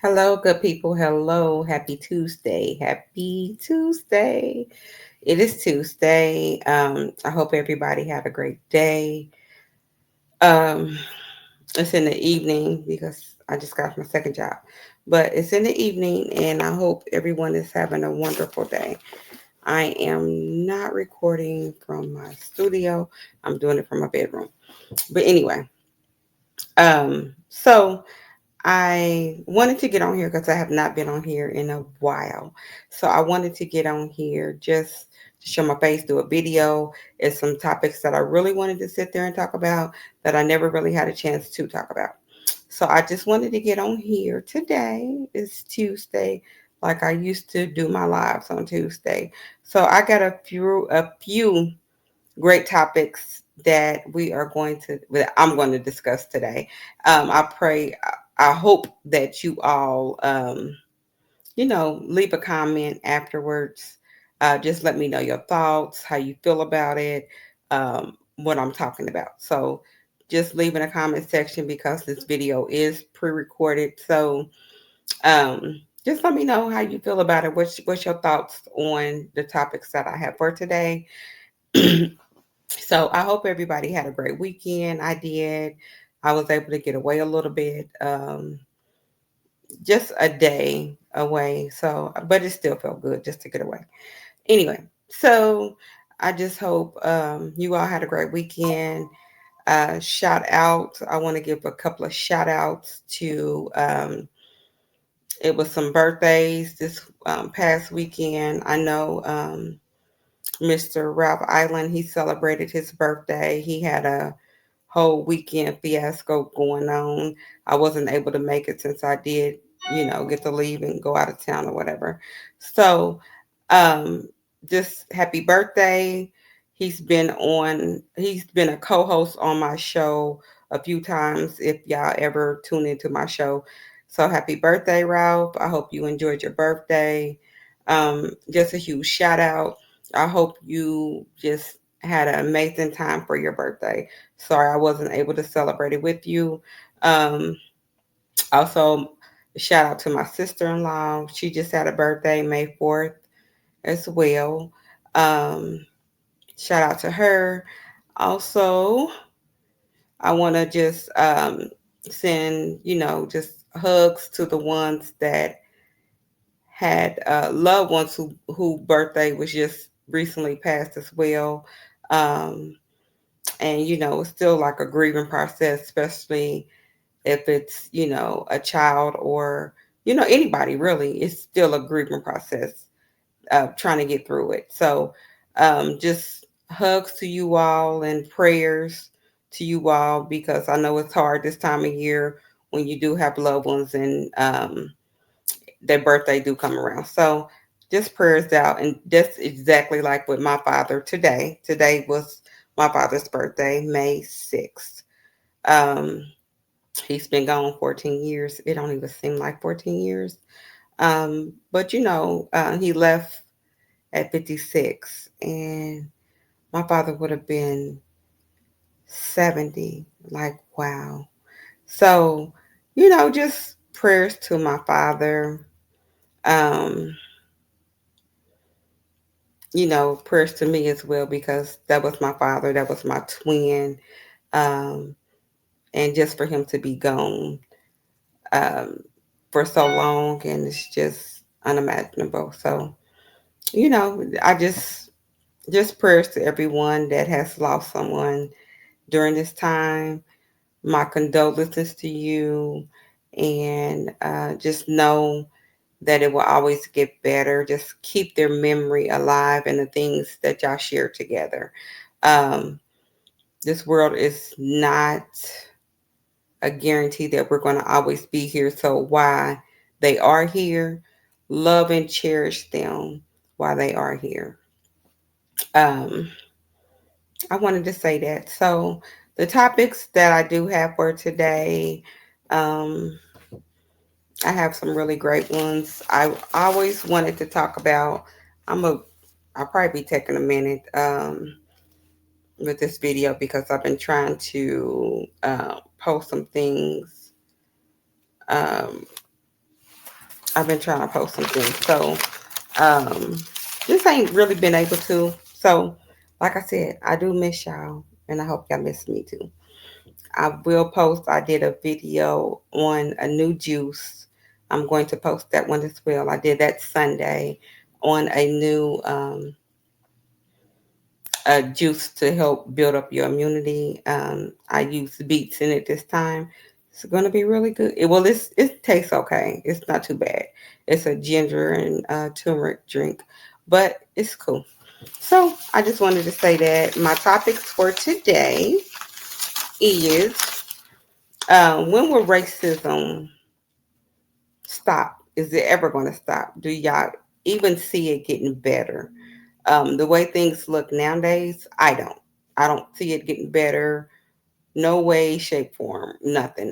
Hello, good people. Hello. Happy Tuesday. Happy Tuesday. It is Tuesday. I hope everybody had a great day. Um, it's in the evening because I just got my second job. But it's in the evening and I hope everyone is having a wonderful day. I am not recording from my studio. I'm doing it from my bedroom. But anyway, so I wanted to get on here because I have not been on here in a while. So I wanted to get on here just to show my face, do a video. It's some topics that I really wanted to sit there and talk about that I never really had a chance to talk about. So I just wanted to get on here today. It's Tuesday, like I used to do my lives on Tuesday. So I got a few great topics that I'm going to discuss today. I hope that you all, leave a comment afterwards. Just let me know your thoughts, how you feel about it, what I'm talking about. So just leave in a comment section because this video is pre-recorded. So just let me know how you feel about it. What's your thoughts on the topics that I have for today? So I hope everybody had a great weekend. I did. I was able to get away a little bit, just a day away. So, but it still felt good just to get away. Anyway, so I just hope you all had a great weekend. Shout out. I want to give a couple of shout outs to, it was some birthdays this past weekend. I know Mr. Ralph Island, he celebrated his birthday. He had a whole weekend fiasco going on. I wasn't able to make it since I did, get to leave and go out of town or whatever. So, um, just happy birthday. He's been a co-host on my show a few times if y'all ever tune into my show. So happy birthday, Ralph. I hope you enjoyed your birthday. Just a huge shout out. I hope you just had an amazing time for your birthday. Sorry I wasn't able to celebrate it with you. Um, Also, shout out to my sister in law. She just had a birthday, May 4th, as well. Um, Shout out to her. Also, I want to just send, just hugs to the ones that had loved ones who birthday was just recently passed as well. Um, and it's still like a grieving process, especially if it's a child or anybody really. It's still a grieving process of trying to get through it. So just hugs to you all and prayers to you all because I know it's hard this time of year when you do have loved ones and their birthday do come around. So just prayers out, and that's exactly like with my father today. Today was my father's birthday, May 6th. Um, he's been gone 14 years. It don't even seem like 14 years. But he left at 56, and my father would have been 70. Like, wow. So, just prayers to my father. Um, prayers to me as well because that was my father, that was my twin. Um, and just for him to be gone um, for so long, and it's just unimaginable. So, I just prayers to everyone that has lost someone during this time. My condolences to you, and just know that it will always get better. Just keep their memory alive and the things that y'all share together. Um, this world is not a guarantee that we're going to always be here. So, why they are here, love and cherish them while they are here. Um, I wanted to say that. So, the topics that I do have for today, um, I have some really great ones. I always wanted to talk about. I'm a. I'll probably be taking a minute with this video because I've been trying to post some things um, I've been trying to post some things. So um, just ain't really been able to. So, like I said, I do miss y'all, and I hope y'all miss me too. I will post. I did a video on a new juice. I'm going to post that one as well. I did that Sunday on a new juice to help build up your immunity. I used beets in it this time. It's going to be really good. It tastes okay. It's not too bad. It's a ginger and turmeric drink, but it's cool. So I just wanted to say that my topics for today is when will racism stop? Is it ever going to stop? Do y'all even see it getting better? The way things look nowadays, I don't. I don't see it getting better. No way, shape, form, nothing.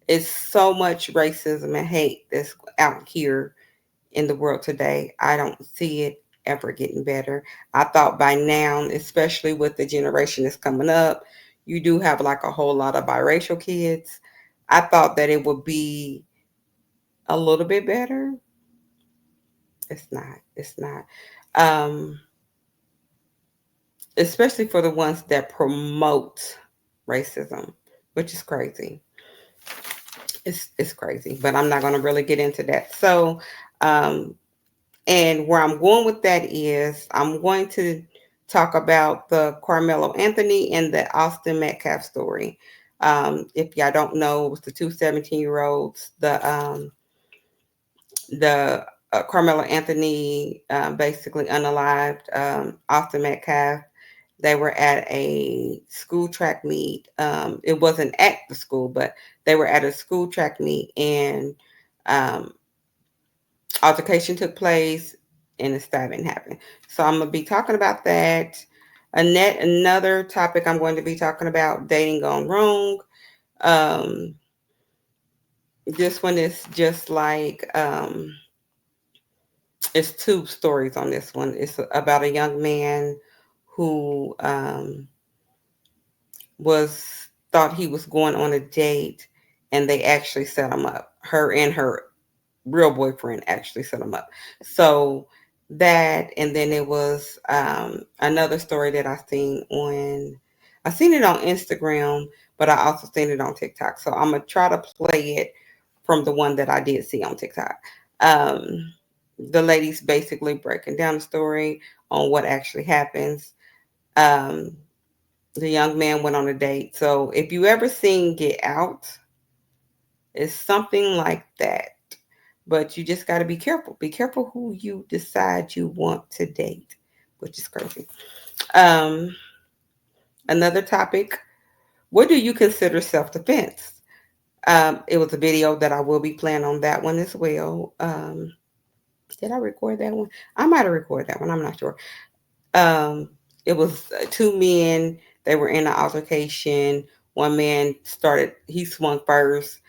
It's so much racism and hate that's out here in the world today. I don't see it ever getting better. I thought by now, especially with the generation that's coming up, you do have like a whole lot of biracial kids. I thought that it would be a little bit better. It's not. It's not. Um, Especially for the ones that promote racism, which is crazy. It's crazy, but I'm not going to really get into that. So, um, and where I'm going with that is I'm going to talk about the Carmelo Anthony and the Austin Metcalf story. If y'all don't know, it was the two 17-year-olds. The Carmelo Anthony, basically unalived. Austin Metcalf, they were at a school track meet. It wasn't at the school, but they were at a school track meet, and um, altercation took place, and a stabbing happened. So I'm gonna be talking about that. Another topic I'm going to be talking about: dating gone wrong. Um, this one is just like it's two stories on this one. It's about a young man who was thought he was going on a date, and they actually set him up. Her and her real boyfriend actually set him up. So that, and then it was another story that I seen it on Instagram, but I also seen it on TikTok. So I'm gonna try to play it from the one that I did see on TikTok. Um, the lady's basically breaking down the story on what actually happens. Um, the young man went on a date. So if you ever seen Get Out, it's something like that. But you just got to be careful. Be careful who you decide you want to date, which is crazy. Um, Another topic: what do you consider self defense? It was a video that I will be playing on that one as well. Did I record that one? I might have recorded that one. I'm not sure. Um, it was two men. They were in an altercation. One man he swung first.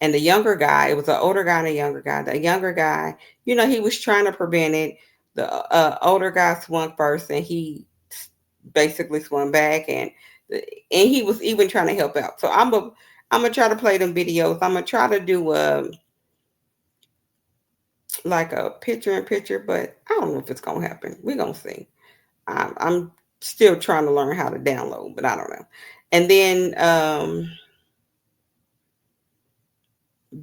And the younger guy, it was an older guy and a younger guy. The younger guy, he was trying to prevent it. The older guy swung first, and he basically swung back, and he was even trying to help out. So I'm gonna try to play them videos. I'm gonna try to do like a picture in picture, but I don't know if it's gonna happen. We're gonna see. I'm still trying to learn how to download, but I don't know. And then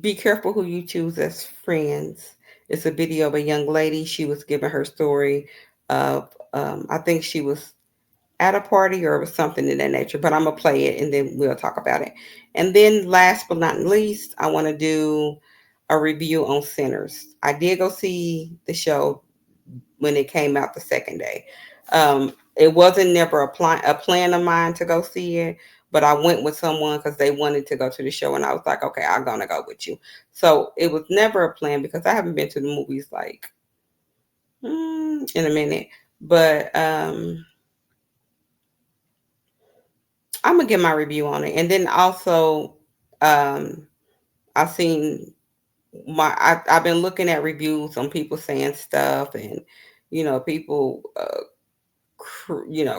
be careful who you choose as friends. It's a video of a young lady. She was giving her story of, I think she was at a party or something in that nature, but I'm going to play it and then we'll talk about it. And then last but not least, I want to do a review on Sinners. I did go see the show when it came out the second day. It wasn't never a plan of mine to go see it, but I went with someone because they wanted to go to the show, and I was like, okay, I'm gonna go with you. So it was never a plan because I haven't been to the movies like in a minute, but I'm gonna get my review on it, and then also um, I've seen I've been looking at reviews on people saying stuff, and people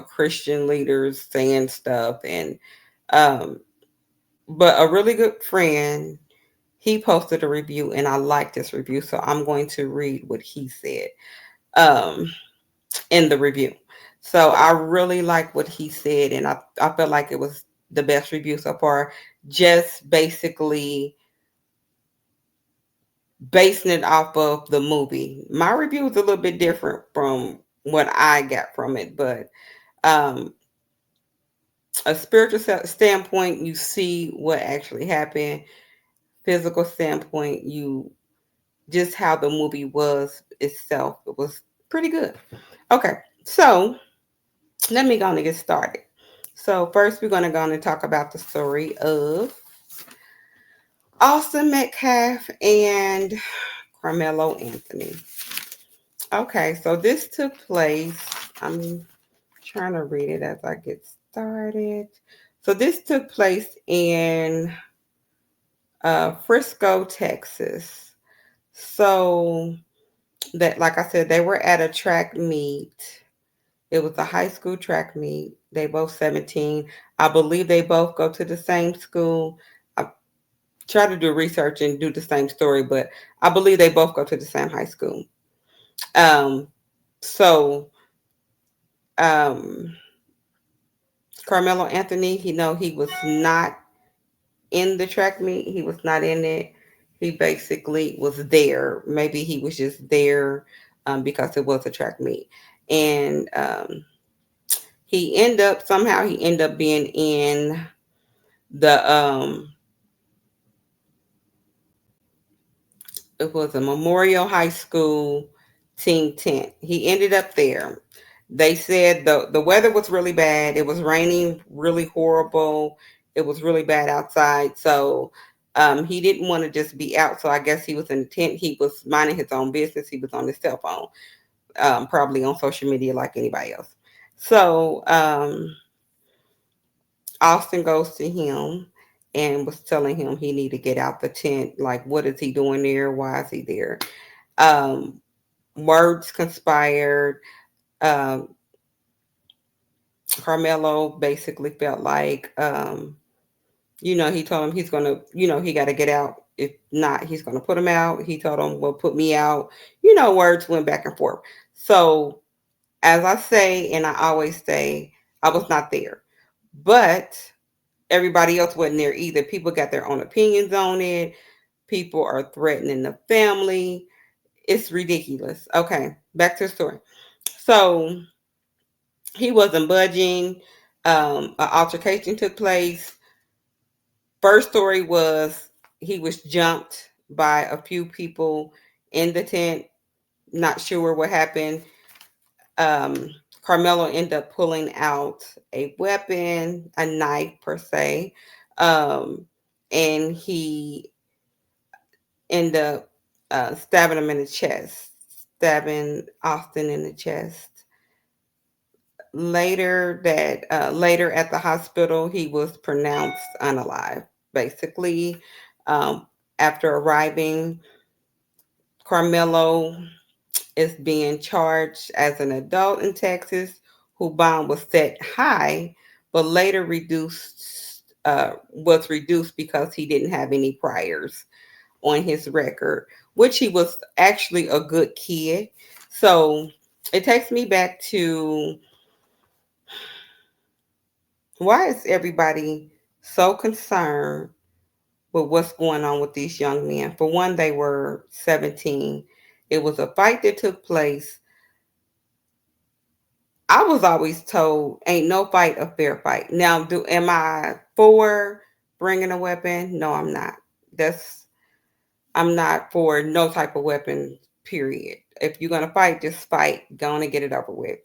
Christian leaders saying stuff, and um but a really good friend, he posted a review, and I liked this review, so I'm going to read what he said um, in the review. So I really like what he said, and I felt like it was the best review so far. Just basically basing it off of the movie. My review is a little bit different from what I got from it, but um, a spiritual standpoint, you see what actually happened. Physical standpoint, you just how the movie was itself. It was pretty good. Okay, so let me go on and get started. So first, we're going to go on and talk about the story of Austin Metcalf and Carmelo Anthony. Okay, so this took place. I'm trying to read it as I get started. So this took place in Frisco, Texas. So that, like I said, they were at a track meet. It was a high school track meet. They both 17. I believe they both go to the same school. I try to do research and do the same story, but I believe they both go to the same high school. Um, so um, Carmelo Anthony, he was not in the track meet. He was not in it. He basically was there. Maybe he was just there because it was a track meet, and he ended up being in the it was a Memorial High School team tent. He ended up there. They said the weather was really bad. It was raining really horrible. It was really bad outside. So he didn't want to just be out. So I guess he was in the tent. He was minding his own business. He was on his cell phone, probably on social media like anybody else. So Austin goes to him and was telling him he need to get out the tent. Like, what is he doing there? Why is he there? Um, Words conspired. Um, Carmelo basically felt like, he told him he's gonna, he got to get out. If not, he's gonna put him out. He told him, "Well, put me out." Words went back and forth. So, as I say, and I always say, I was not there, but everybody else wasn't there either. People got their own opinions on it. People are threatening the family. It's ridiculous. Okay, back to the story. So he wasn't budging. An altercation took place. First story was he was jumped by a few people in the tent. Not sure what happened. Um, Carmelo ended up pulling out a weapon, a knife per se, um, and he ended up stabbing him in the chest, stabbing Austin in the chest. Later at the hospital, he was pronounced unalive. Basically, um, after arriving, Carmelo is being charged as an adult in Texas, whose bond was set high, but later reduced was reduced because he didn't have any priors on his record, which he was actually a good kid. So it takes me back to why is everybody so concerned with what's going on with these young men? For one, they were 17. It was a fight that took place. I was always told, ain't no fight a fair fight. Now, am I for bringing a weapon? No, I'm not. I'm not for no type of weapon, period. If you're going to fight, just fight. Go on and get it over with.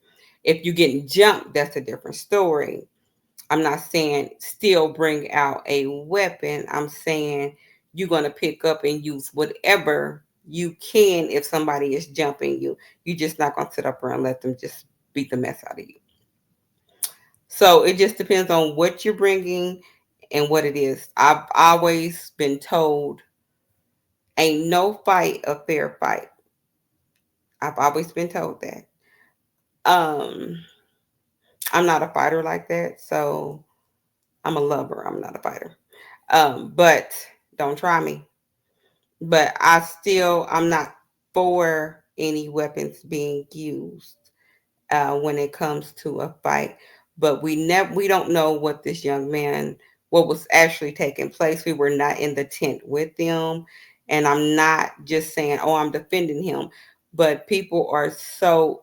If you're getting jumped, that's a different story. I'm not saying still bring out a weapon. I'm saying you're going to pick up and use whatever you can if somebody is jumping you. You're just not going to sit up there and let them just beat the mess out of you. So it just depends on what you're bringing and what it is. I've always been told ain't no fight a fair fight. I've always been told that. Um, I'm not a fighter like that, so I'm a lover. I'm not a fighter. But don't try me. But I'm not for any weapons being used when it comes to a fight. But we don't know what this young man, what was actually taking place. We were not in the tent with them, and I'm not just saying, oh, I'm defending him. But people are so.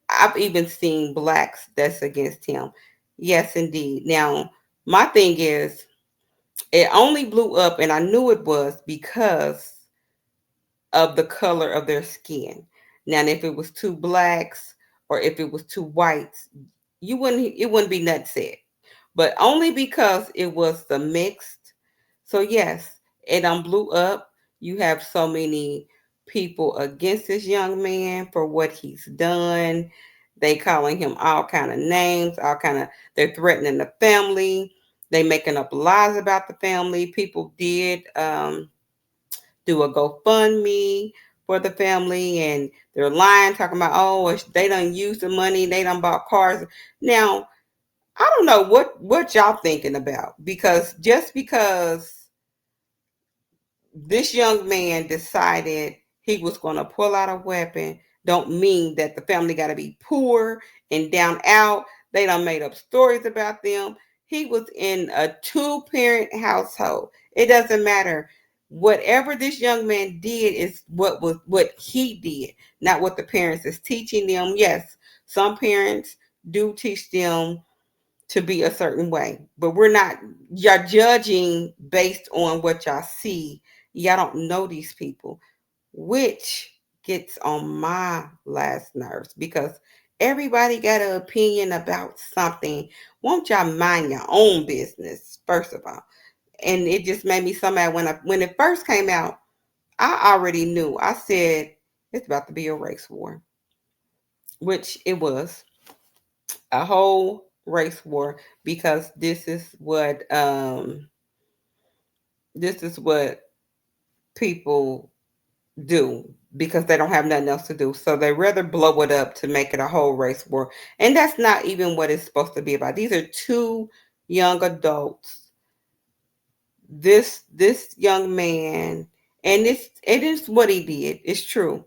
I've even seen blacks that's against him. Yes, indeed. Now, my thing is, it only blew up, and I knew it was because of the color of their skin. Now, if it was two blacks or if it was two whites, it wouldn't be nothing said. But only because it was the mixed. So yes, it blew up. You have so many people against this young man for what he's done. They calling him all kind of names, all kind of they're threatening the family. They making up lies about the family. People did do a GoFundMe for the family, and they're lying, talking about, oh, they done used the money, they done bought cars. Now, I don't know what y'all thinking about, because just because this young man decided he was going to pull out a weapon don't mean that the family got to be poor and down out. They done made up stories about them. He was in a two-parent household. It doesn't matter. Whatever this young man did is what he did, not what the parents is teaching them. Yes, some parents do teach them to be a certain way. But we're not, y'all judging based on what y'all see. Y'all don't know these people, which gets on my last nerves, because everybody got an opinion about something. Won't y'all mind your own business, first of all? And it just made me so mad when it first came out. I already knew. I said it's about to be a race war, which it was a whole race war, because this is what people do, because they don't have nothing else to do. So they rather blow it up to make it a whole race war. And that's not even what it's supposed to be about. These are two young adults. This young man, and it is what he did. It's true.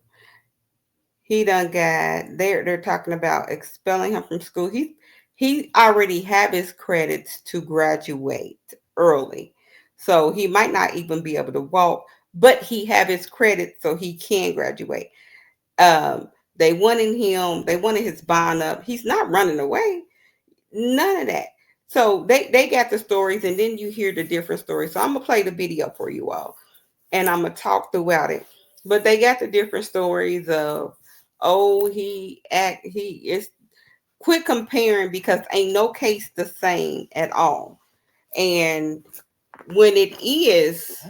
He done got they're talking about expelling him from school. He already have his credits to graduate early. So he might not even be able to walk, but he have his credits so he can graduate. Um they wanted his bond up. He's not running away. None of that. So they got the stories, and then you hear the different stories. So I'm gonna play the video for you all, and I'm gonna talk throughout it. But they got the different stories of, oh, he is, quit comparing, because ain't no case the same at all. And when it is,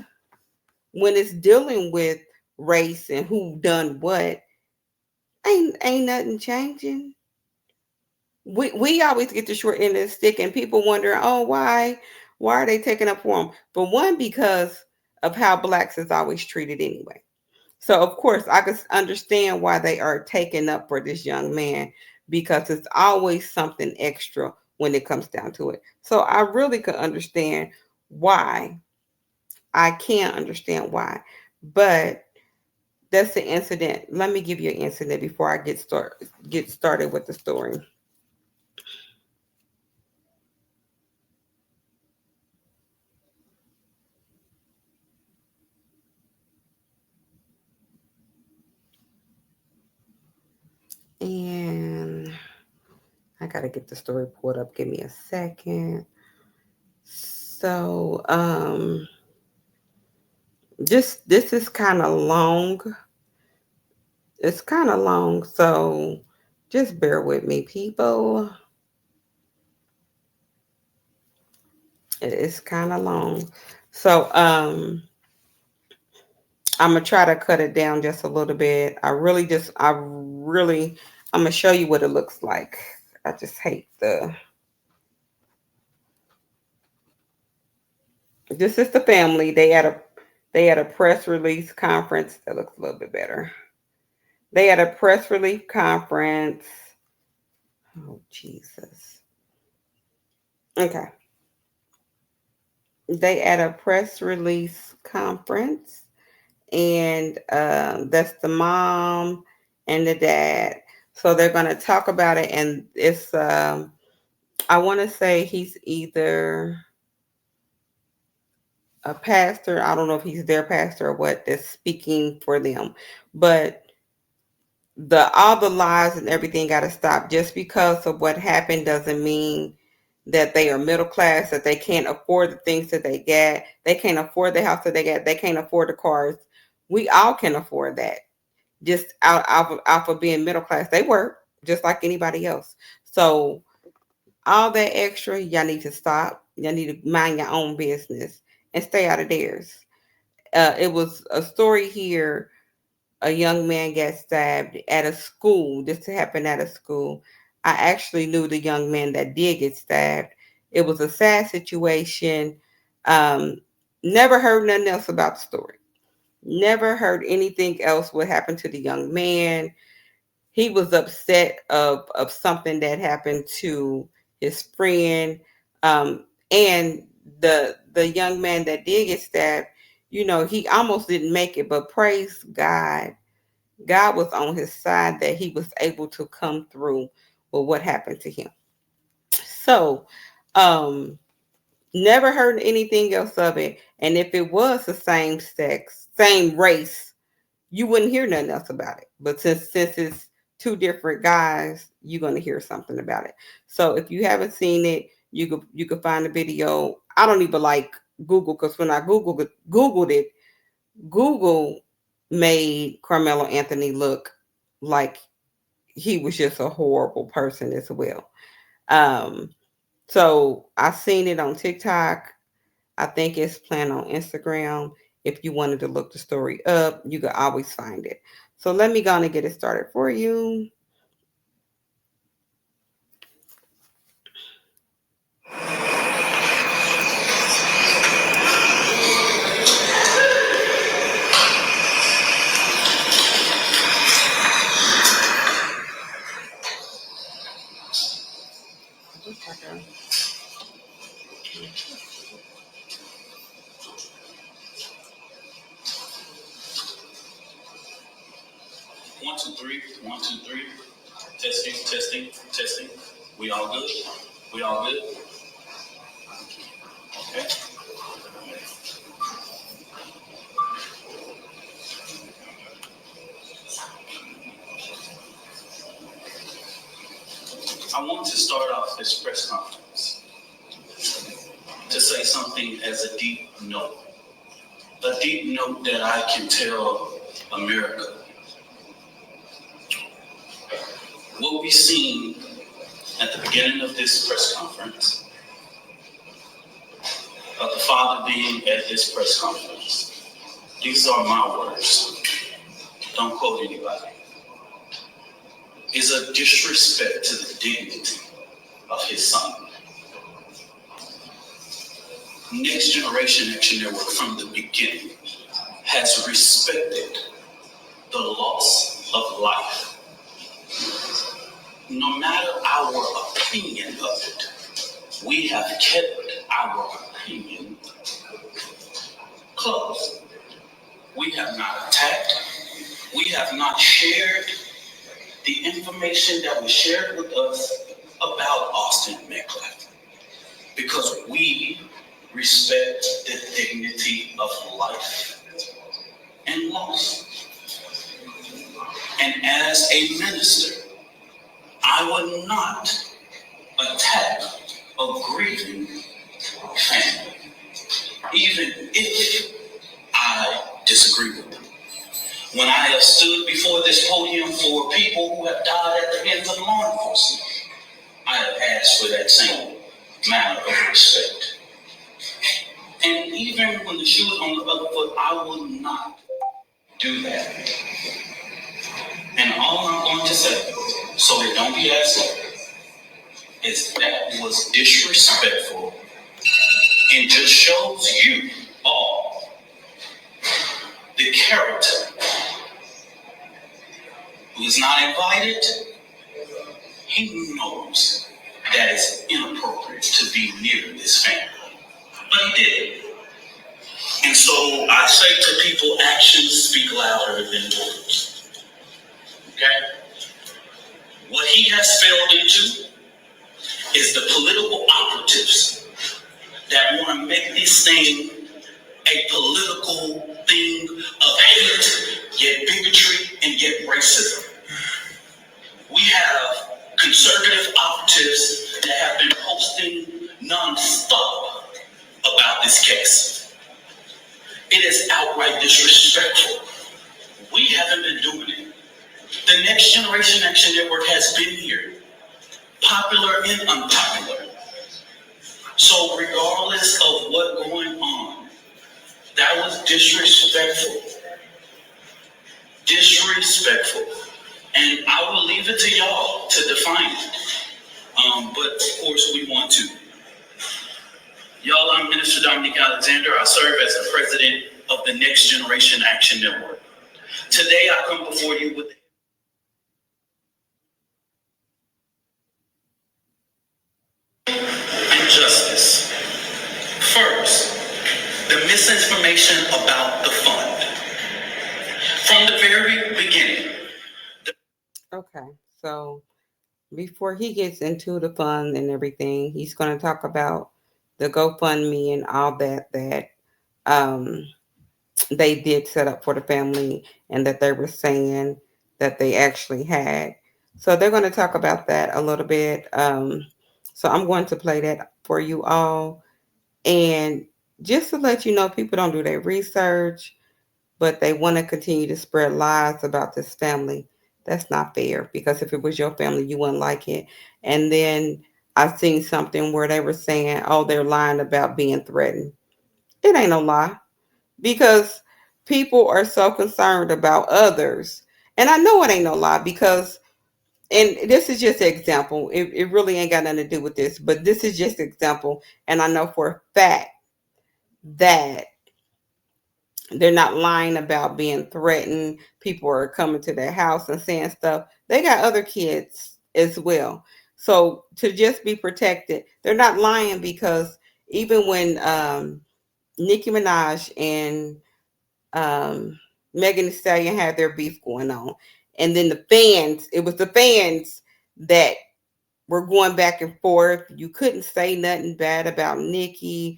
when it's dealing with race and who done what, ain't nothing changing. We always get the short end of the stick, and people wonder, oh, why are they taking up for them? For one, because of how blacks is always treated anyway. So of course I could understand why they are taking up for this young man, because it's always something extra when it comes down to it. So I really could understand why. I can't understand why. But that's the incident. Let me give you an incident before I get started with the story. And I gotta get the story pulled up. Give me a second. So just this is kind of long. It's kind of long, so just bear with me, people. It's kind of long. So I'm gonna try to cut it down just a little bit. I'm gonna show you what it looks like. I just hate the this is the family. They had a press release conference. That looks a little bit better. They had a press release conference. Oh Jesus. Okay. They had a press release conference, and that's the mom and the dad. So they're going to talk about it, and it's I want to say he's either a pastor. I don't know if he's their pastor or what, that's speaking for them, but the all the lies and everything got to stop. Just because of what happened doesn't mean that they are middle class, that they can't afford the things that they get. They can't afford the house that they get. They can't afford the cars. We all can afford that. Just out of being middle class, they work just like anybody else. So all that extra, y'all need to stop. Y'all need to mind your own business and stay out of theirs. It was a story here. A young man got stabbed at a school. This happened at a school. I actually knew the young man that did get stabbed. It was a sad situation. Um, Never heard nothing else about the story. Never heard anything else what happened to the young man. He was upset of something that happened to his friend. And the young man that did get stabbed, he almost didn't make it, but praise God, God was on his side, that he was able to come through with what happened to him. So, um, never heard anything else of it. And if it was the same sex, same race, you wouldn't hear nothing else about it. But since it's two different guys, you're gonna hear something about it. So if you haven't seen it, you could find the video. I don't even like Google, because when I Googled it, Google made Carmelo Anthony look like he was just a horrible person as well. Um, so I seen it on TikTok. I think it's planned on Instagram. If you wanted to look the story up, you could always find it. So let me go and get it started for you. One, two, three. One, two, three. Testing, testing, testing. We all good? We all good? Okay. I want to start off this press conference to say something as a deep note. A deep note that I can tell America. What we've seen at the beginning of this press conference, of the father being at this press conference, these are my words, don't quote anybody, is a disrespect to the dignity of his son. Next Generation Action Network from the beginning has respected the loss of life. No matter our opinion of it, we have kept our opinion closed. We have not attacked. We have not shared the information that was shared with us about Austin Metcalf, because we respect the dignity of life and loss. And as a minister, I would not attack a grieving family, even if I disagree with them. When I have stood before this podium for people who have died at the hands of law enforcement, I have asked for that same manner of respect. And even when the shoe is on the other foot, I will not do that. And all I'm going to say, so it don't be asked, is that was disrespectful and just shows you all the character who is not invited. He knows that it's inappropriate to be near this family, but he did. And so I say to people, actions speak louder than words. Okay? What he has failed into is the political operatives that want to make this thing a political thing of hate, yet bigotry, and yet racism. We have conservative operatives that have been posting non-stop about this case. It is outright disrespectful. We haven't been doing it. The Next Generation Action Network has been here, popular and unpopular. So regardless of what's going on, that was disrespectful. Disrespectful. And I will leave it to y'all to define it. But of course we want to. Y'all, I'm Minister Dominique Alexander. I serve as the president of the Next Generation Action Network. Today I come before you with injustice. First, the misinformation about the fund. From the very beginning. Okay, so before he gets into the fund and everything, he's going to talk about the GoFundMe and all that um, they did set up for the family and that they were saying that they actually had. So they're going to talk about that a little bit. So I'm going to play that for you all. And just to let you know, people don't do their research, but they want to continue to spread lies about this family. That's not fair, because if it was your family, you wouldn't like it. And then I seen something where they were saying, oh, they're lying about being threatened. It ain't no lie, because people are so concerned about others. And I know it ain't no lie, because, and this is just an example. It really ain't got nothing to do with this, but this is just an example. And I know for a fact that they're not lying about being threatened. People are coming to their house and saying stuff. They got other kids as well. So to just be protected, they're not lying, because even when Nicki Minaj and Megan Thee Stallion had their beef going on, and then it was the fans that were going back and forth. You couldn't say nothing bad about Nicki.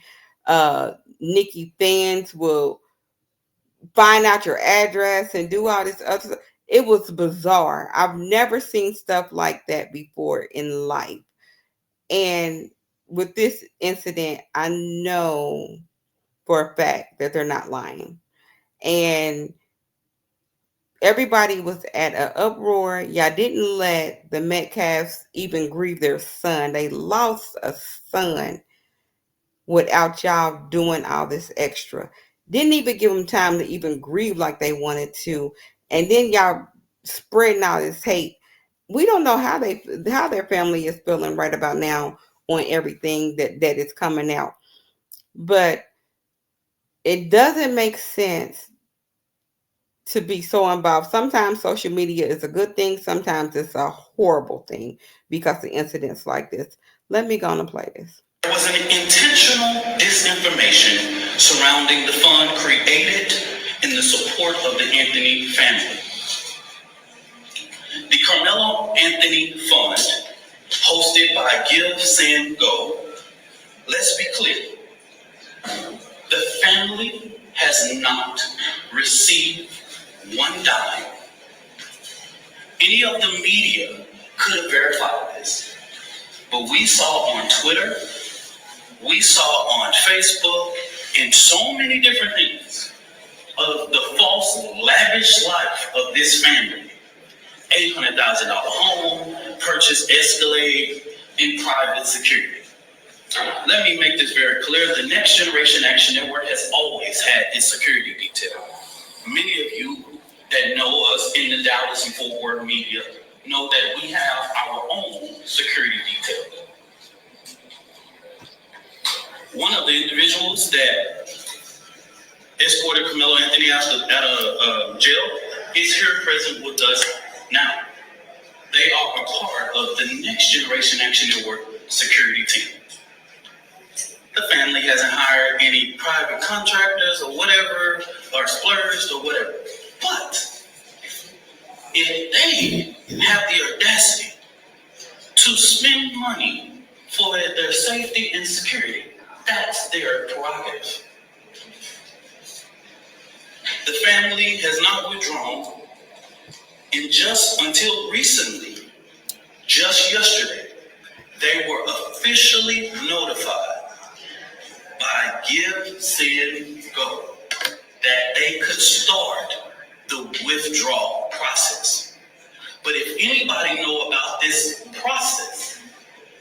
Nicki fans will find out your address and do all this other stuff. It was bizarre. I've never seen stuff like that before in life. And with this incident, I know for a fact that they're not lying. And everybody was at an uproar. Y'all didn't let the Metcalfs even grieve their son. They lost a son without y'all doing all this extra. Didn't even give them time to even grieve like they wanted to. And then y'all spreading all this hate. We don't know how their family is feeling right about now on everything that is coming out. But it doesn't make sense to be so involved. Sometimes social media is a good thing. Sometimes it's a horrible thing because of incidents like this. Let me go on and play this. There was an intentional disinformation surrounding the fund created in the support of the Anthony family. The Karmelo Anthony Fund, hosted by Give, Send, Go. Let's be clear. The family has not received one dime. Any of the media could have verified this. But we saw on Twitter, we saw on Facebook, and so many different things of the false, lavish life of this family. $800,000 home, purchase Escalade, and private security. Let me make this very clear. The Next Generation Action Network has always had its security detail. Many of you that know us in the Dallas and Fort Worth media know that we have our own security detail. One of the individuals that escorted Karmelo Anthony out of jail is here present with us now. They are a part of the Next Generation Action Network security team. The family hasn't hired any private contractors or whatever, or splurged or whatever. But if they have the audacity to spend money for their safety and security, that's their prerogative. The family has not withdrawn, and just until recently, just yesterday, they were officially notified by Give, Send, Go that they could start the withdrawal process. But if anybody know about this process,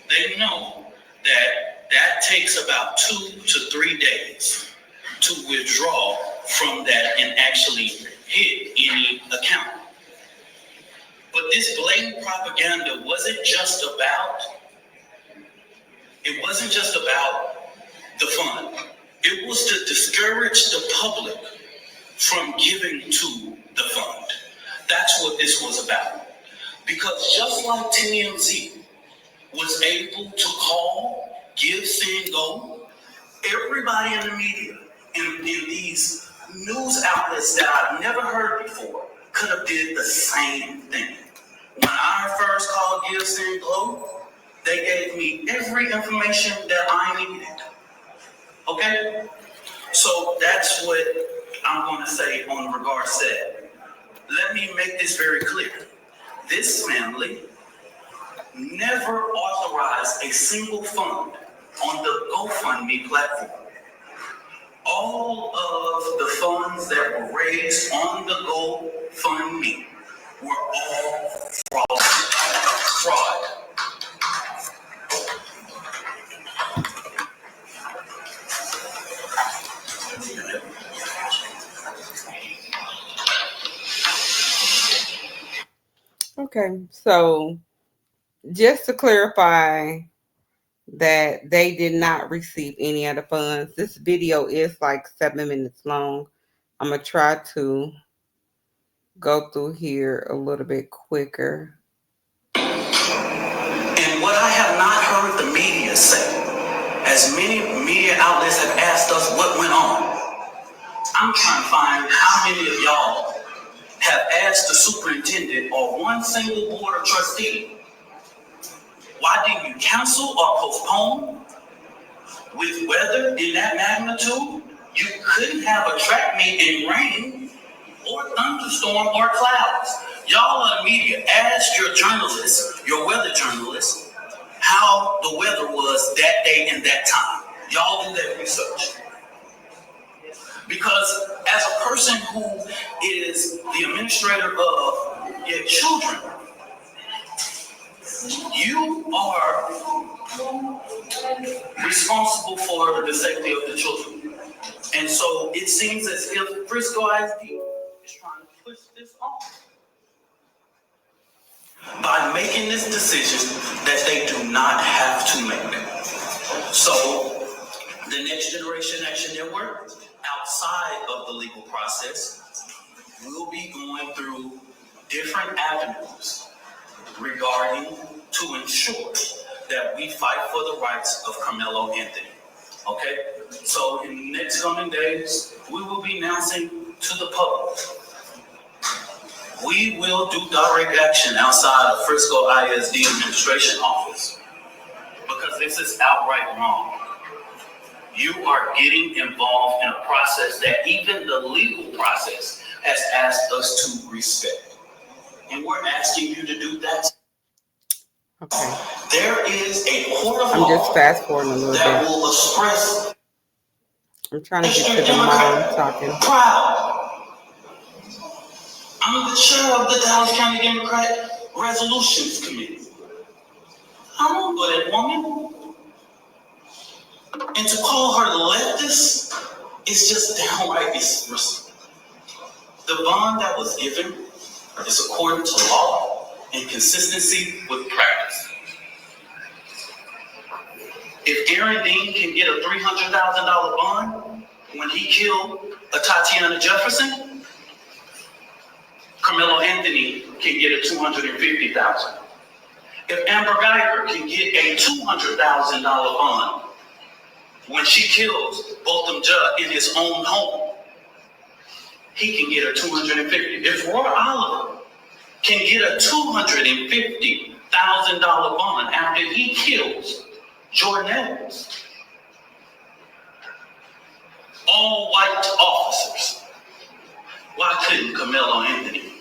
they know that takes about 2 to 3 days to withdraw from that and actually hit any account. But this blatant propaganda wasn't just about the fund. It was to discourage the public from giving to the fund. That's what this was about. Because just like TMZ was able to call, Give, Send, Go, everybody in the media, in these news outlets that I've never heard before, could have did the same thing. When I first called Give, Send, Go, they gave me every information that I needed. Okay? So that's what I'm going to say on regards to that. Let me make this very clear. This family never authorized a single fund on the GoFundMe platform. All of the funds that were raised on the GoFundMe were all fraud. Okay, so just to clarify that they did not receive any of the funds. This video is like 7 minutes long. I'm going to try to go through here a little bit quicker. And what I have not heard the media say, as many media outlets have asked us what went on, I'm trying to find how many of y'all have asked the superintendent or one single board of trustee, why didn't you cancel or postpone? With weather in that magnitude, you couldn't have a track meet in rain or thunderstorm or clouds. Y'all are the media. Ask your journalists, your weather journalists, how the weather was that day and that time. Y'all do that research. Because as a person who is the administrator of your children, you are responsible for the safety of the children. And so it seems as if Frisco ISD is trying to push this off by making this decision that they do not have to make. So the Next Generation Action Network, outside of the legal process, will be going through different avenues regarding to ensure that we fight for the rights of Karmelo Anthony. Okay? So in the next coming days, we will be announcing to the public. We will do direct action outside of Frisco ISD administration office because this is outright wrong. You are getting involved in a process that even the legal process has asked us to respect. And we're asking you to do that. Okay. There is a court of I'm law just fast forwarding a little that bit. will express. I'm trying to get to the mom talking. Proud. I'm the chair of the Dallas County Democrat Resolutions Committee. I don't know that woman. And to call her leftist is just downright disrespectful. The bond that was given is according to law and consistency with practice. If Aaron Dean can get a $300,000 bond when he killed a Tatiana Jefferson, Karmelo Anthony can get a $250,000. If Amber Geiger can get a $200,000 bond When she kills Botham Judd in his own home, he can get a $250,000. If Roy Oliver can get a $250,000 bond after he kills Jordan Evans, all white officers, why couldn't Karmelo Anthony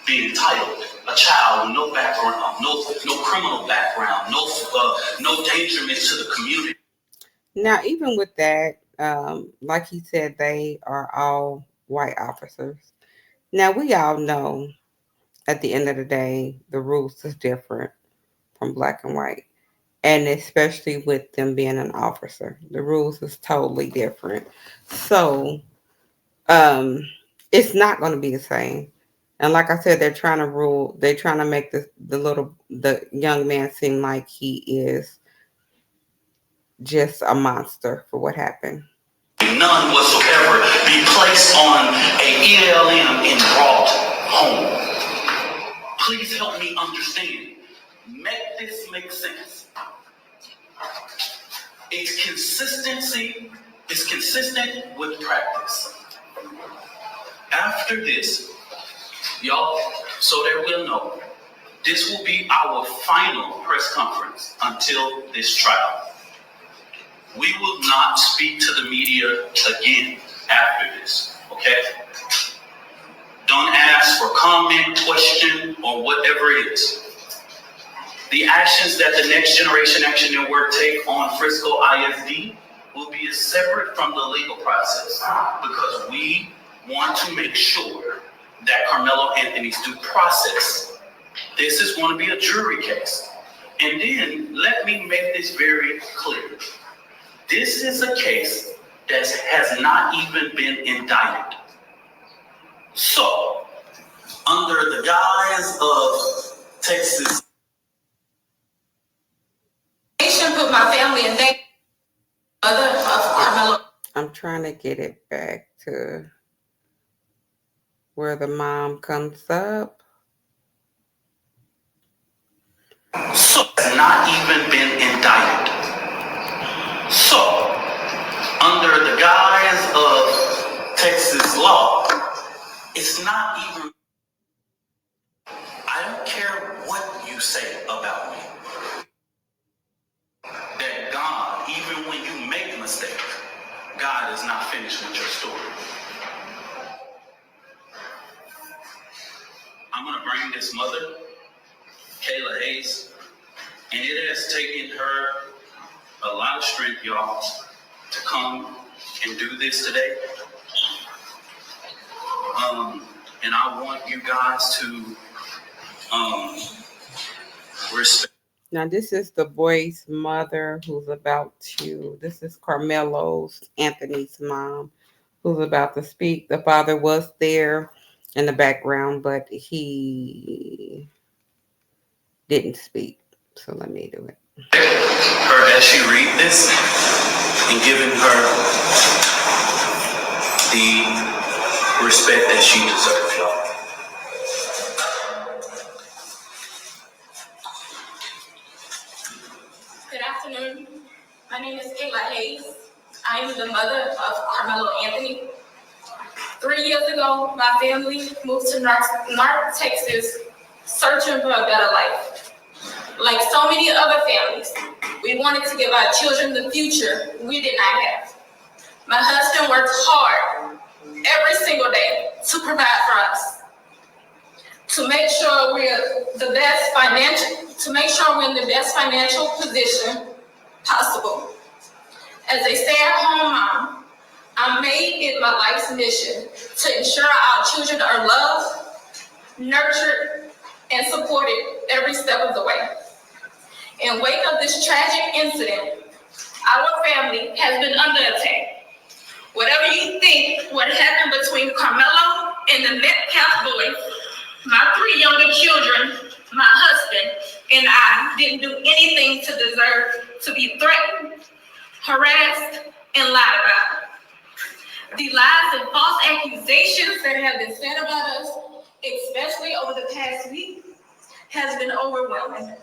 be entitled? A child with no background, no criminal background, no dangerment to the community. Now, even with that, like he said, they are all white officers. Now, we all know at the end of the day, the rules is different from black and white. And especially with them being an officer, the rules is totally different. So, um, it's not going to be the same. And like I said, they're trying to make the young man seem like he is just a monster for what happened. None whatsoever be placed on a ELM and brought home. Please help me understand. Make this make sense. It's consistency. It's consistent with practice. After this, y'all, so that we'll know, this will be our final press conference until this trial. We will not speak to the media again after this, okay? Don't ask for comment, question, or whatever it is. The actions that the Next Generation Action Network take on Frisco ISD will be separate from the legal process because we want to make sure that Karmelo Anthony's due process, this is going to be a jury case. And then let me make this very clear. This is a case that has not even been indicted. So, under the guise of Texas, put my family in danger. Mother of Karmelo. I'm trying to get it back to where the mom comes up. So, has not even been indicted. So, under the guise of Texas law, it's not even, I don't care what you say about me. That God, even when you make mistakes, God is not finished with your story. I'm going to bring this mother, Kayla Hayes, and it has taken her a lot of strength, y'all, to come and do this today. And I want you guys to respect. Now, this is the boy's mother this is Carmelo's Anthony's mom who's about to speak. The father was there in the background, but he didn't speak. So let me do it. Her as she read this and giving her the respect that she deserves, y'all. Good afternoon. My name is Kayla Hayes. I am the mother of Karmelo Anthony. 3 years ago, my family moved to North Texas searching for a better life. Like so many other families, we wanted to give our children the future we did not have. My husband worked hard every single day to provide for us, to make sure we're in the best financial position possible. As a stay-at-home mom, I made it my life's mission to ensure our children are loved, nurtured, and supported every step of the way. In wake of this tragic incident, our family has been under attack. Whatever you think what happened between Karmelo and the Metcalf boys, my 3 younger children, my husband, and I didn't do anything to deserve to be threatened, harassed, and lied about. The lies and false accusations that have been said about us, especially over the past week, has been overwhelming.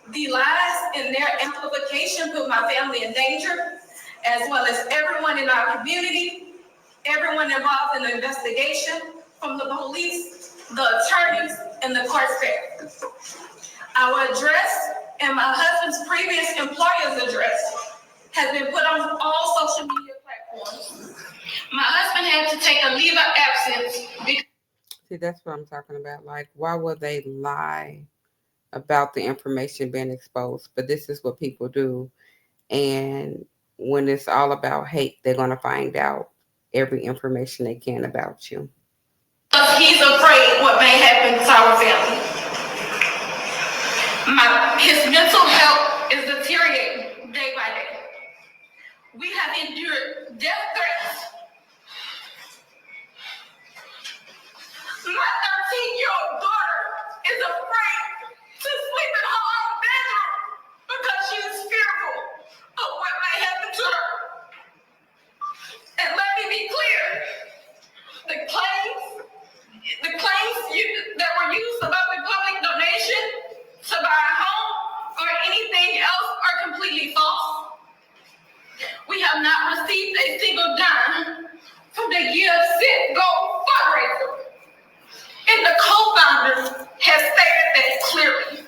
The lies and their amplification put my family in danger, as well as everyone in our community, everyone involved in the investigation, from the police, the attorneys, and the court staff. Our address and my husband's previous employer's address has been put on all social media platforms. My husband had to take a leave of absence because See, that's what I'm talking about. Like, why would they lie about the information being exposed? But this is what people do. And when it's all about hate, they're going to find out every information they can about you. he's afraid what may happen to our family. His mental health is deteriorating day by day. We have endured death threats. My 13-year-old daughter is afraid to sleep in her own bedroom because she is fearful of what may happen to her. And let me be clear, the claims that were used about the public donation to buy a home or anything else are completely false. We have not received a single dime from the Give Sit Go fundraiser. And the co-founders have stated that clearly.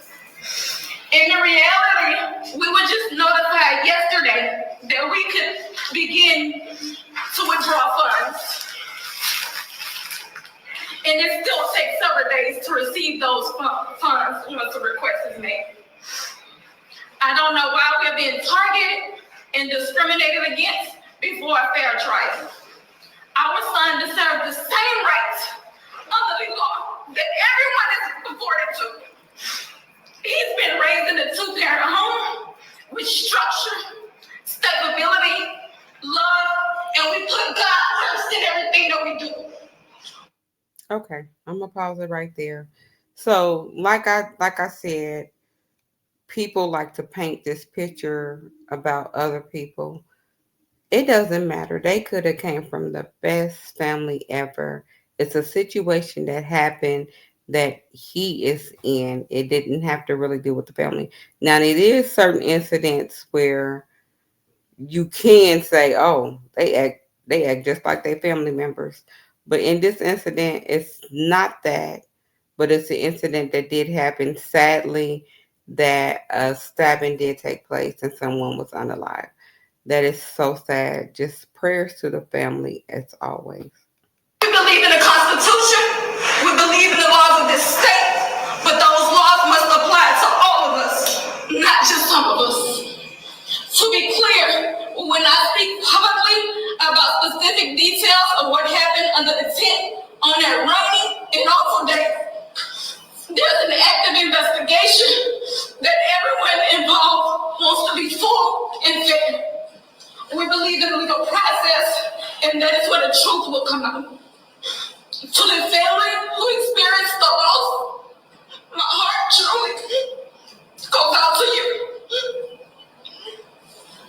In the reality, we were just notified yesterday that we could begin to withdraw funds. And it still takes several days to receive those funds once the request is made. I don't know why we're being targeted and discriminated against before a fair trial. Our son deserves the same rights under the law that everyone is afforded to. He's been raised in a two-parent home with structure, stability, love, and we put God first in everything that we do. Okay, I'm gonna pause it right there. So, like I said, people like to paint this picture about other people. It doesn't matter. They could have came from the best family ever. It's a situation that happened that he is in. It didn't have to really deal with the family. Now, it is certain incidents where you can say, "Oh, they act just like their family members." But in this incident, it's not that, but it's an incident that did happen. Sadly, that a stabbing did take place and someone was unalive. That is so sad. Just prayers to the family as always. We believe in the Constitution. We believe in the laws of this state. But those laws must apply to all of us, not just some of us. To be clear, when I speak publicly about specific details of what happened under the tent on that rainy and awful day, there's an active investigation that everyone involved wants to be full and fair. We believe in the legal process, and that is where the truth will come out. To the family who experienced the loss, my heart truly goes out to you.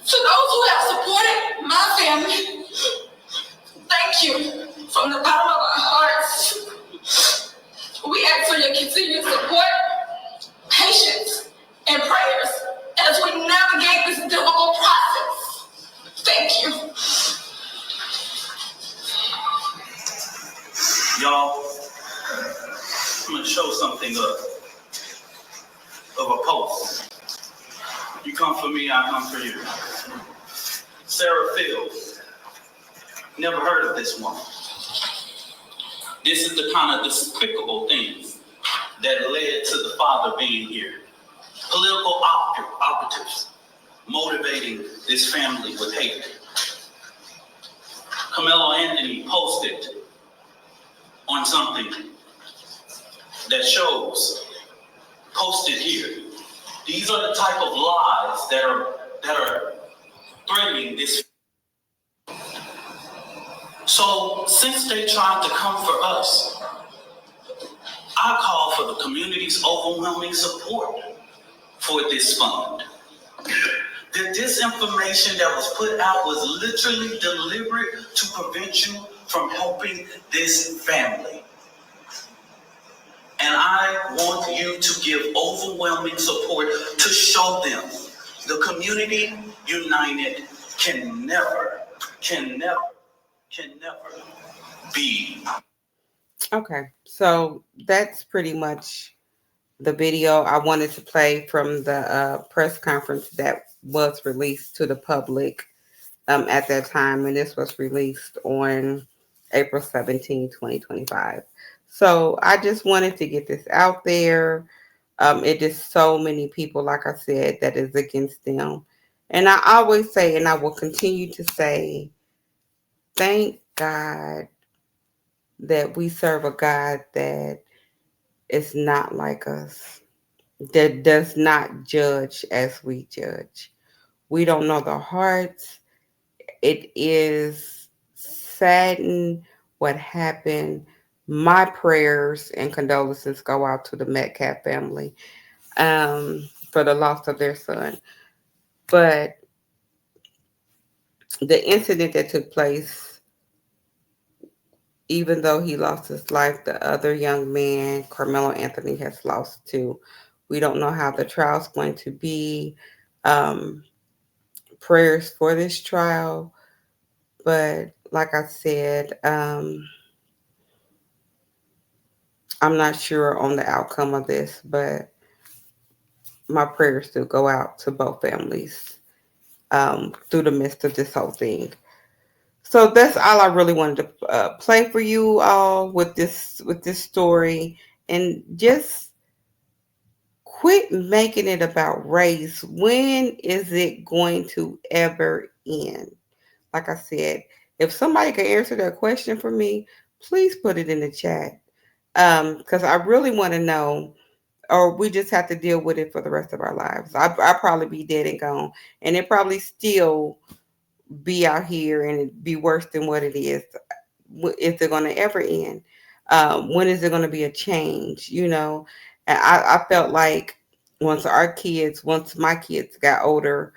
To those who have supported my family, thank you from the bottom of our hearts. We ask for your continued support, patience, and prayers as we navigate this difficult process. Thank you. Y'all, I'm going to show something of a post. You come for me, I come for you. Sarah Fields. Never heard of this woman. This is the kind of despicable things that led to the father being here. Political operatives motivating this family with hate. Karmelo Anthony posted on something that shows, posted here. These are the type of lies that are threatening this. So since they tried to come for us, I call for the community's overwhelming support for this fund. The disinformation that was put out was literally deliberate to prevent you from helping this family. And I want you to give overwhelming support to show them the community united can never, can never, can never be. Okay, so that's pretty much the video I wanted to play from the press conference that was released to the public at that time, and this was released on April 17, 2025. So I just wanted to get this out there. It is so many people, like I said, that is against them. And I always say, and I will continue to say, thank God that we serve a God that is not like us, that does not judge as we judge. We don't know the hearts. It is saddened what happened. My prayers and condolences go out to the Metcalf family for the loss of their son. But the incident that took place, even though he lost his life, the other young man, Karmelo Anthony, has lost too. We don't know how the trial's going to be. Um, Prayers for this trial, but like I said, I'm not sure on the outcome of this, but my prayers do go out to both families through the midst of this whole thing. So that's all I really wanted to play for you all with this story, and just quit making it about race. When is it going to ever end? Like I said, if somebody can answer that question for me, please put it in the chat. Because I really want to know, or we just have to deal with it for the rest of our lives. I'll probably be dead and gone, and it probably still be out here and it be worse than what it is. Is it going to ever end? When is it going to be a change? And I felt like once my kids got older,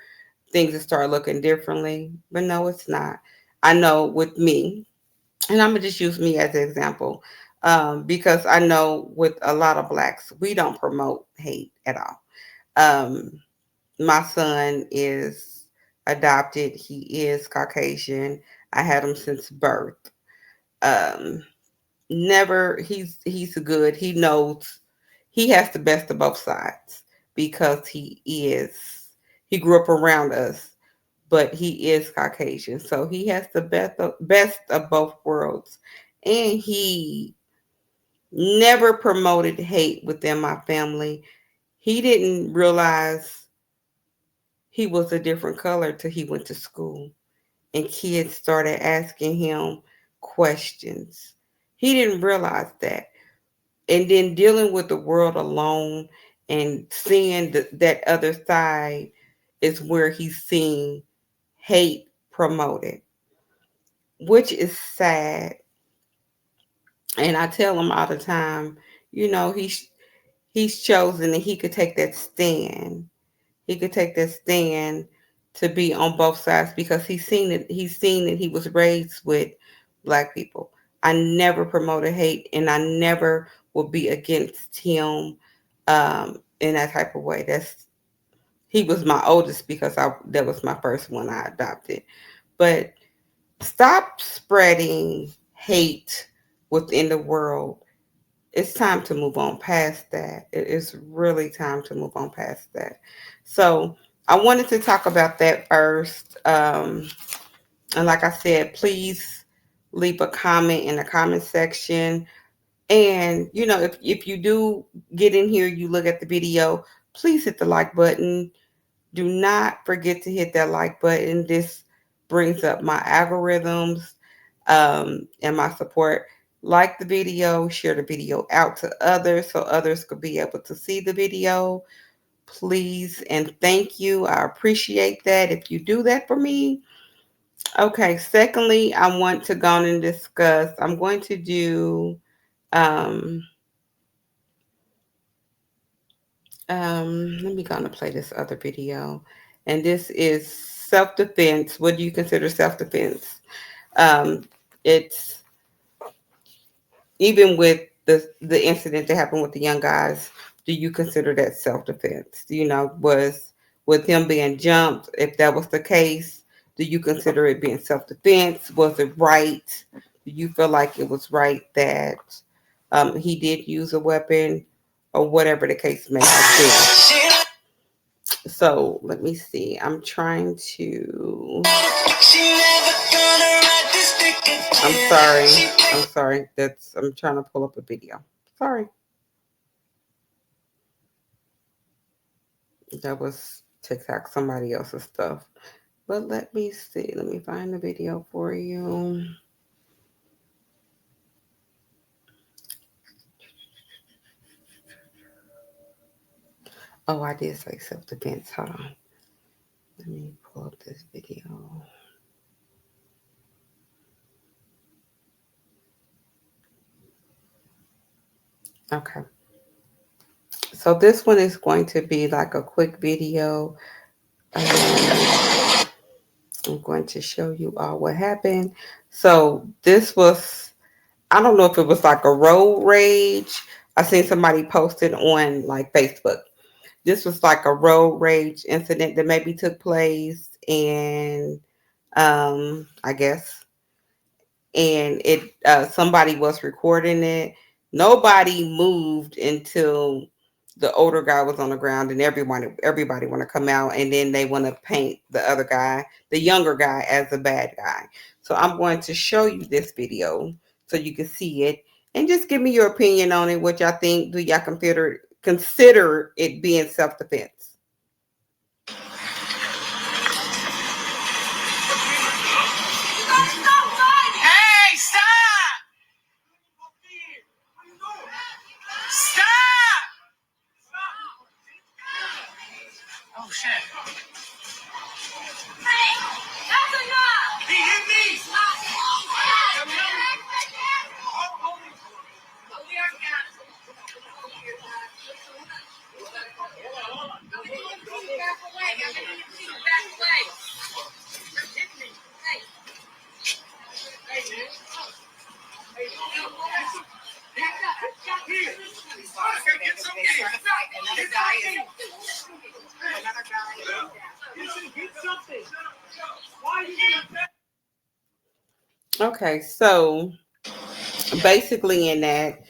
things would start looking differently. But no, it's not. I know with me, and I'm gonna just use me as an example, because I know with a lot of blacks, we don't promote hate at all. Um, my son is adopted. He is Caucasian. I had him since birth. Um, Never. He's good. He knows. He has the best of both sides because he grew up around us, but he is Caucasian. So he has the best of both worlds. And he never promoted hate within my family. He didn't realize he was a different color till he went to school. And kids started asking him questions. He didn't realize that. And then dealing with the world alone and seeing that other side is where he's seeing hate promoted, which is sad. And I tell him all the time, he's chosen and he could take that stand. He could take that stand to be on both sides because he's seen that he was raised with black people. I never promoted hate and I never will be against him in that type of way. He was my oldest because that was my first one I adopted. But stop spreading hate within the world. It's time to move on past that. It is really time to move on past that. So I wanted to talk about that first. And like I said, please leave a comment in the comment section. And if you do get in here, you look at the video, please hit the like button. Do not forget to hit that like button. This brings up my algorithms and my support. Like the video, share the video out to others so others could be able to see the video. Please and thank you. I appreciate that if you do that for me. Okay, secondly, I want to go on and discuss. I'm going to do um let me go on and play this other video. And this is self-defense. What do you consider self-defense? Um, it's even with the incident that happened with the young guys, do you consider that self-defense? Was with him being jumped, if that was the case, Do you consider it being self-defense? Was it right? Do you feel like it was right that he did use a weapon, or whatever the case may have been? So let me see. I'm trying to. I'm sorry. I'm sorry. I'm trying to pull up a video. Sorry. That was TikTok, somebody else's stuff. But let me see. Let me find the video for you. Oh, I did say self defense. Hold on. Let me pull up this video. Okay. So this one is going to be like a quick video. Um, I'm going to show you all what happened. So this was, I don't know if it was like a road rage. I seen somebody posted on like Facebook. This was like a road rage incident that maybe took place, and I guess, and it somebody was recording it. Nobody moved until the older guy was on the ground, and everybody want to come out, and then they want to paint the other guy, the younger guy, as a bad guy. So I'm going to show you this video so you can see it, and just give me your opinion on it. What y'all think? Do y'all consider it being self defense? Hey, stop! Stop! Oh, shit. Hey, that's enough! He hit me! Stop! Okay, so basically, in that,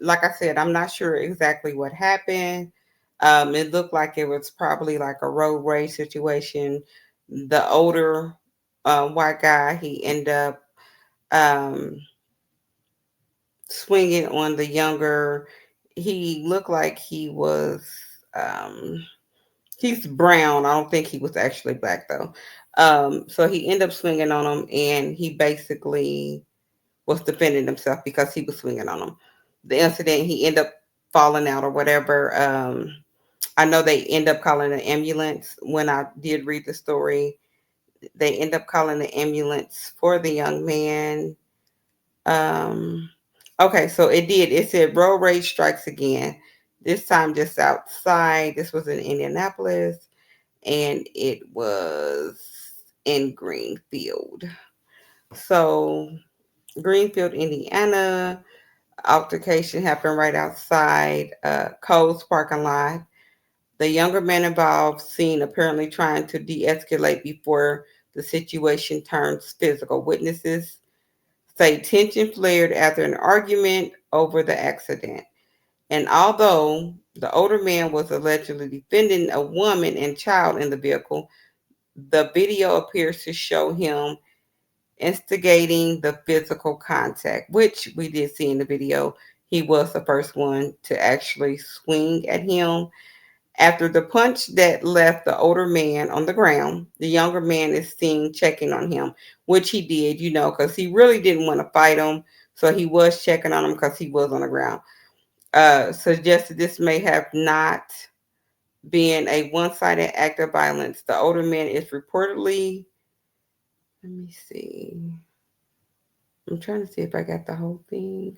like I said, I'm not sure exactly what happened. It looked like it was probably like a road rage situation. The older white guy, he ended up um, swinging on the younger. He looked like he was. Um, he's brown. I don't think he was actually black though. So he ended up swinging on him, and he basically was defending himself because he was swinging on him. The incident, he ended up falling out or whatever. I know they end up calling an ambulance. When I did read the story, they end up calling the ambulance for the young man. Um, okay, so it did. It said road rage strikes again. This time just outside. This was in Indianapolis, and it was in Greenfield. So Greenfield, Indiana. Altercation happened right outside Cole's parking lot. The younger man involved seen apparently trying to de-escalate before the situation turns physical. Witnesses say tension flared after an argument over the accident. And although the older man was allegedly defending a woman and child in the vehicle, the video appears to show him instigating the physical contact, which we did see in the video. He was the first one to actually swing at him. After the punch that left the older man on the ground, the younger man is seen checking on him, which he did, because he really didn't want to fight him. So he was checking on him because he was on the ground. Suggested this may have not been a one sided act of violence. The older man is reportedly, let me see. I'm trying to see if I got the whole thing.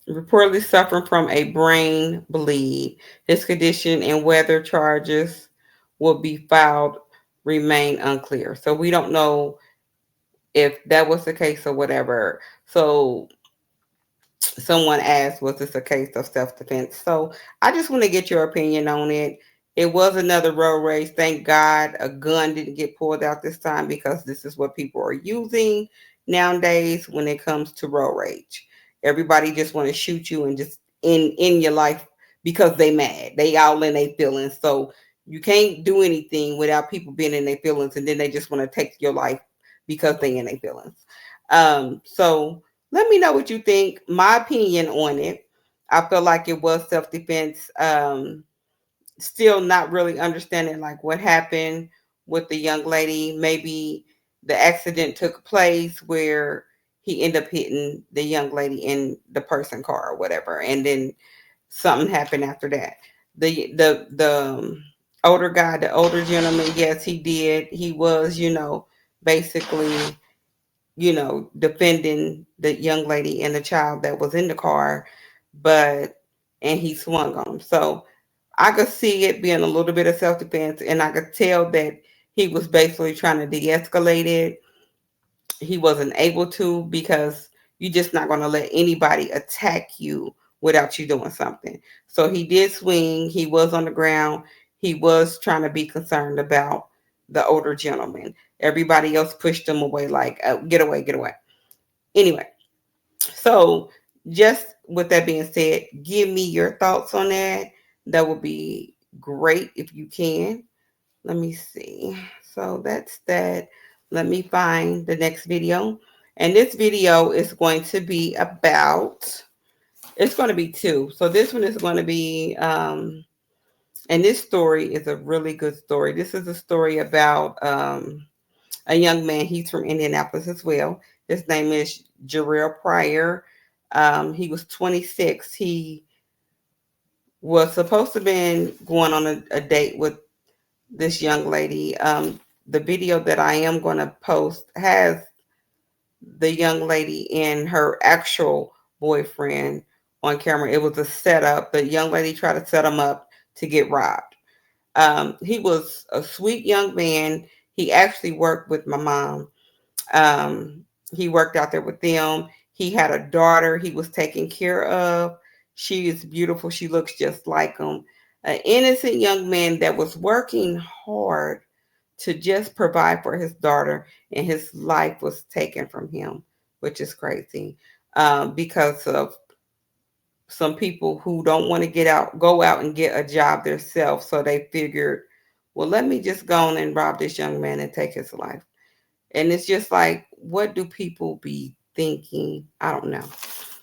Reportedly suffering from a brain bleed. His condition and whether charges will be filed remain unclear. So we don't know if that was the case or whatever. So someone asked, was this a case of self-defense? So I just want to get your opinion on it. It was another road rage. Thank God a gun didn't get pulled out this time, because this is what people are using nowadays when it comes to road rage. Everybody just want to shoot you and just in your life because they mad. They all in their feelings. So you can't do anything without people being in their feelings, and then they just want to take your life because they in their feelings. So let me know what you think. My opinion on it, I feel like it was self defense. Still not really understanding like what happened with the young lady. Maybe the accident took place where he ended up hitting the young lady in the person car or whatever, and then something happened after that. The older guy, the older gentleman, yes, he did. He was, basically, defending the young lady and the child that was in the car, but and he swung on him. So I could see it being a little bit of self defense, and I could tell that he was basically trying to de escalate it. He wasn't able to, because you're just not going to let anybody attack you without you doing something. So he did swing. He was on the ground. He was trying to be concerned about the older gentleman. Everybody else pushed him away, like, oh, get away, get away. Anyway, so just with that being said, give me your thoughts on that. That would be great if you can. Let me see. So that's that. Let me find the next video. And this video is going to be about, it's going to be two. So this one is going to be, and this story is a really good story. This is a story about a young man. He's from Indianapolis as well. His name is Jerrell Pryor. He was 26. He was supposed to have been going on a date with this young lady. The video that I am going to post has the young lady and her actual boyfriend on camera. It was a setup. The young lady tried to set him up to get robbed. He was a sweet young man. He actually worked with my mom. He worked out there with them. He had a daughter he was taking care of. She is beautiful. She looks just like him. An innocent young man that was working hard to just provide for his daughter, and his life was taken from him, which is crazy, because of some people who don't want to go out and get a job themselves. So they figured, well, let me just go on and rob this young man and take his life. And it's just like, what do people be thinking? I don't know.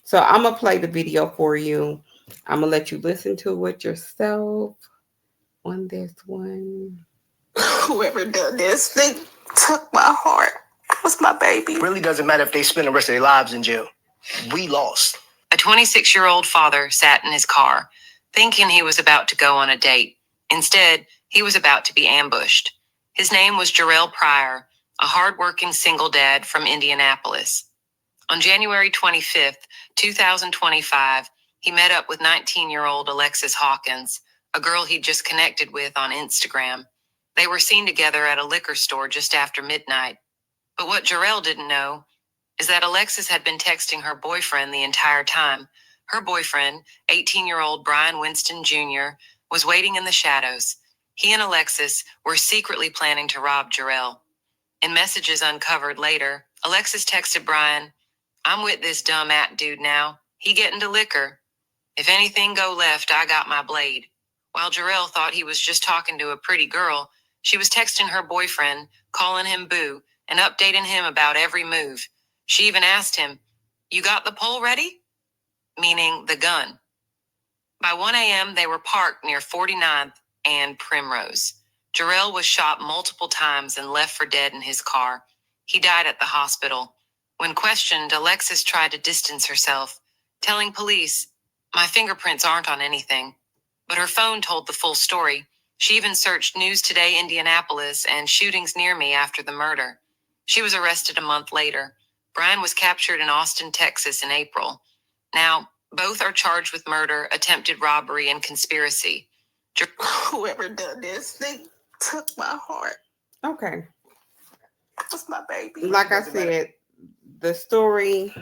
So I'm going to play the video for you. I'm going to let you listen to it yourself on this one. Whoever done this, they took my heart. That was my baby. It really doesn't matter if they spend the rest of their lives in jail. We lost. A 26-year-old father sat in his car, thinking he was about to go on a date. Instead, he was about to be ambushed. His name was Jerrell Pryor, a hardworking single dad from Indianapolis. On January 25th, 2025, he met up with 19-year-old Alexis Hawkins, a girl he'd just connected with on Instagram. They were seen together at a liquor store just after midnight. But what Jerrell didn't know is that Alexis had been texting her boyfriend the entire time. Her boyfriend, 18-year-old Brian Winston Jr., was waiting in the shadows. He and Alexis were secretly planning to rob Jerrell. In messages uncovered later, Alexis texted Brian, "I'm with this dumb dude now. He getting to liquor. If anything go left, I got my blade." While Jerrell thought he was just talking to a pretty girl, she was texting her boyfriend, calling him boo, and updating him about every move. She even asked him, "You got the pole ready?" Meaning the gun. By 1 a.m., they were parked near 49th and Primrose. Jerrell was shot multiple times and left for dead in his car. He died at the hospital. When questioned, Alexis tried to distance herself, telling police, "My fingerprints aren't on anything." But her phone told the full story. She even searched News Today Indianapolis and shootings near me after the murder. She was arrested a month later. Brian was captured in Austin, Texas in April. Now, both are charged with murder, attempted robbery, and conspiracy. Whoever done this, they took my heart. Okay. That was my baby. Like I said, the story,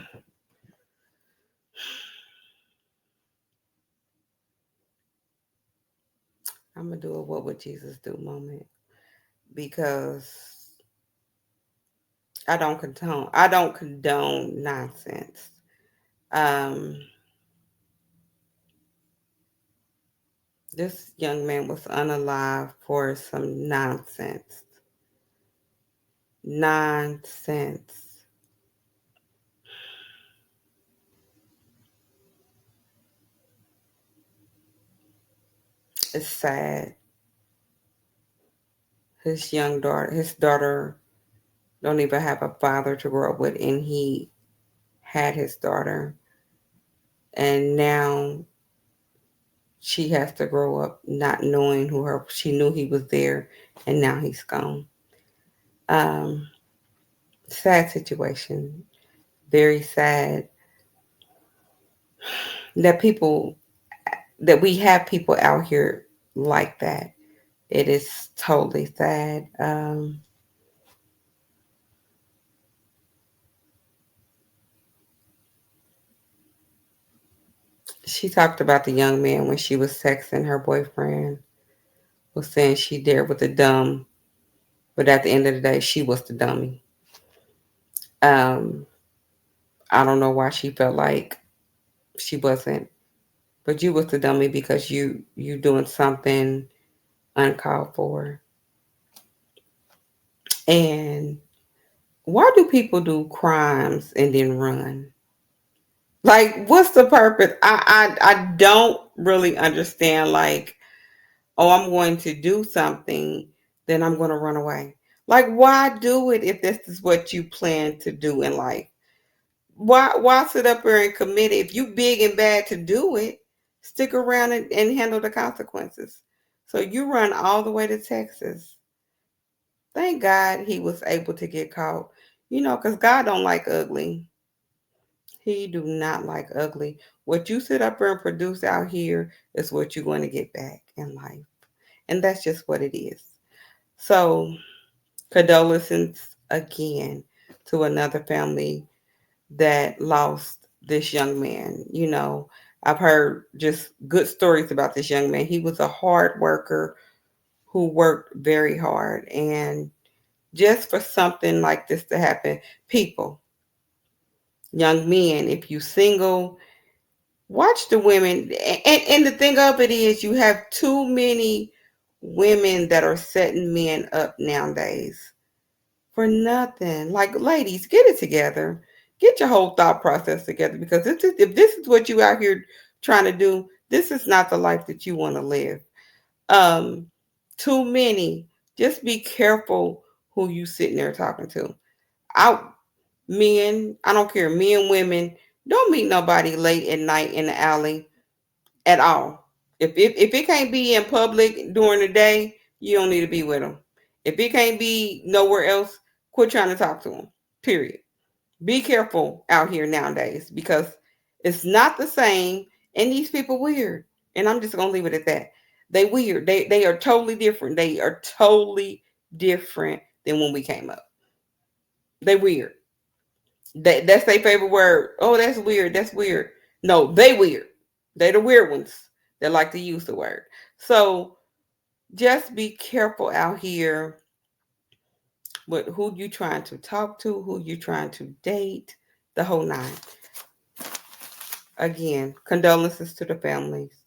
I'm gonna do a what would Jesus do moment because I don't condone nonsense. Um, this young man was unalive for some nonsense. Nonsense. It's sad. His daughter don't even have a father to grow up with, and he had his daughter, and now she has to grow up not knowing who her. She knew he was there, and now he's gone. Um, Sad situation. Very sad that people that we have people out here like that. It is totally sad. She talked about the young man when she was texting her boyfriend, was saying she there with the dumb, but at the end of the day, she was the dummy. Um, I don't know why she felt like she wasn't, but you was the dummy because you doing something uncalled for. And why do people do crimes and then run? Like, what's the purpose? I don't really understand. Like, oh, I'm going to do something, then I'm going to run away. Like, why do it if this is what you plan to do in life? Why sit up here and commit it? If you big and bad to do it, stick around and handle the consequences. So you run all the way to Texas. Thank God he was able to get caught. Because God don't like ugly. He do not like ugly. What you sit up here and produce out here is what you're going to get back in life. And that's just what it is. So, condolences again to another family that lost this young man. I've heard just good stories about this young man. He was a hard worker who worked very hard. And just for something like this to happen, people, young men, if you single, watch the women. And the thing of it is, you have too many women that are setting men up nowadays for nothing. Like, ladies, get it together. Get your whole thought process together because if this is what you out here trying to do, this is not the life that you want to live. Um, Too many. Just be careful who you sitting there talking to. I Men, I don't care, men, women, don't meet nobody late at night in the alley at all. If it can't be in public during the day, you don't need to be with them. If it can't be nowhere else, quit trying to talk to them. Period. Be careful out here nowadays because it's not the same, and these people weird. And I'm just gonna leave it at that. They weird. They are totally different. They are totally different than when we came up. They weird. That's their favorite word. Oh, that's weird. That's weird. No, they weird. They the weird ones that like to use the word. So just be careful out here with who you trying to talk to, who you trying to date, the whole nine. Again, condolences to the families.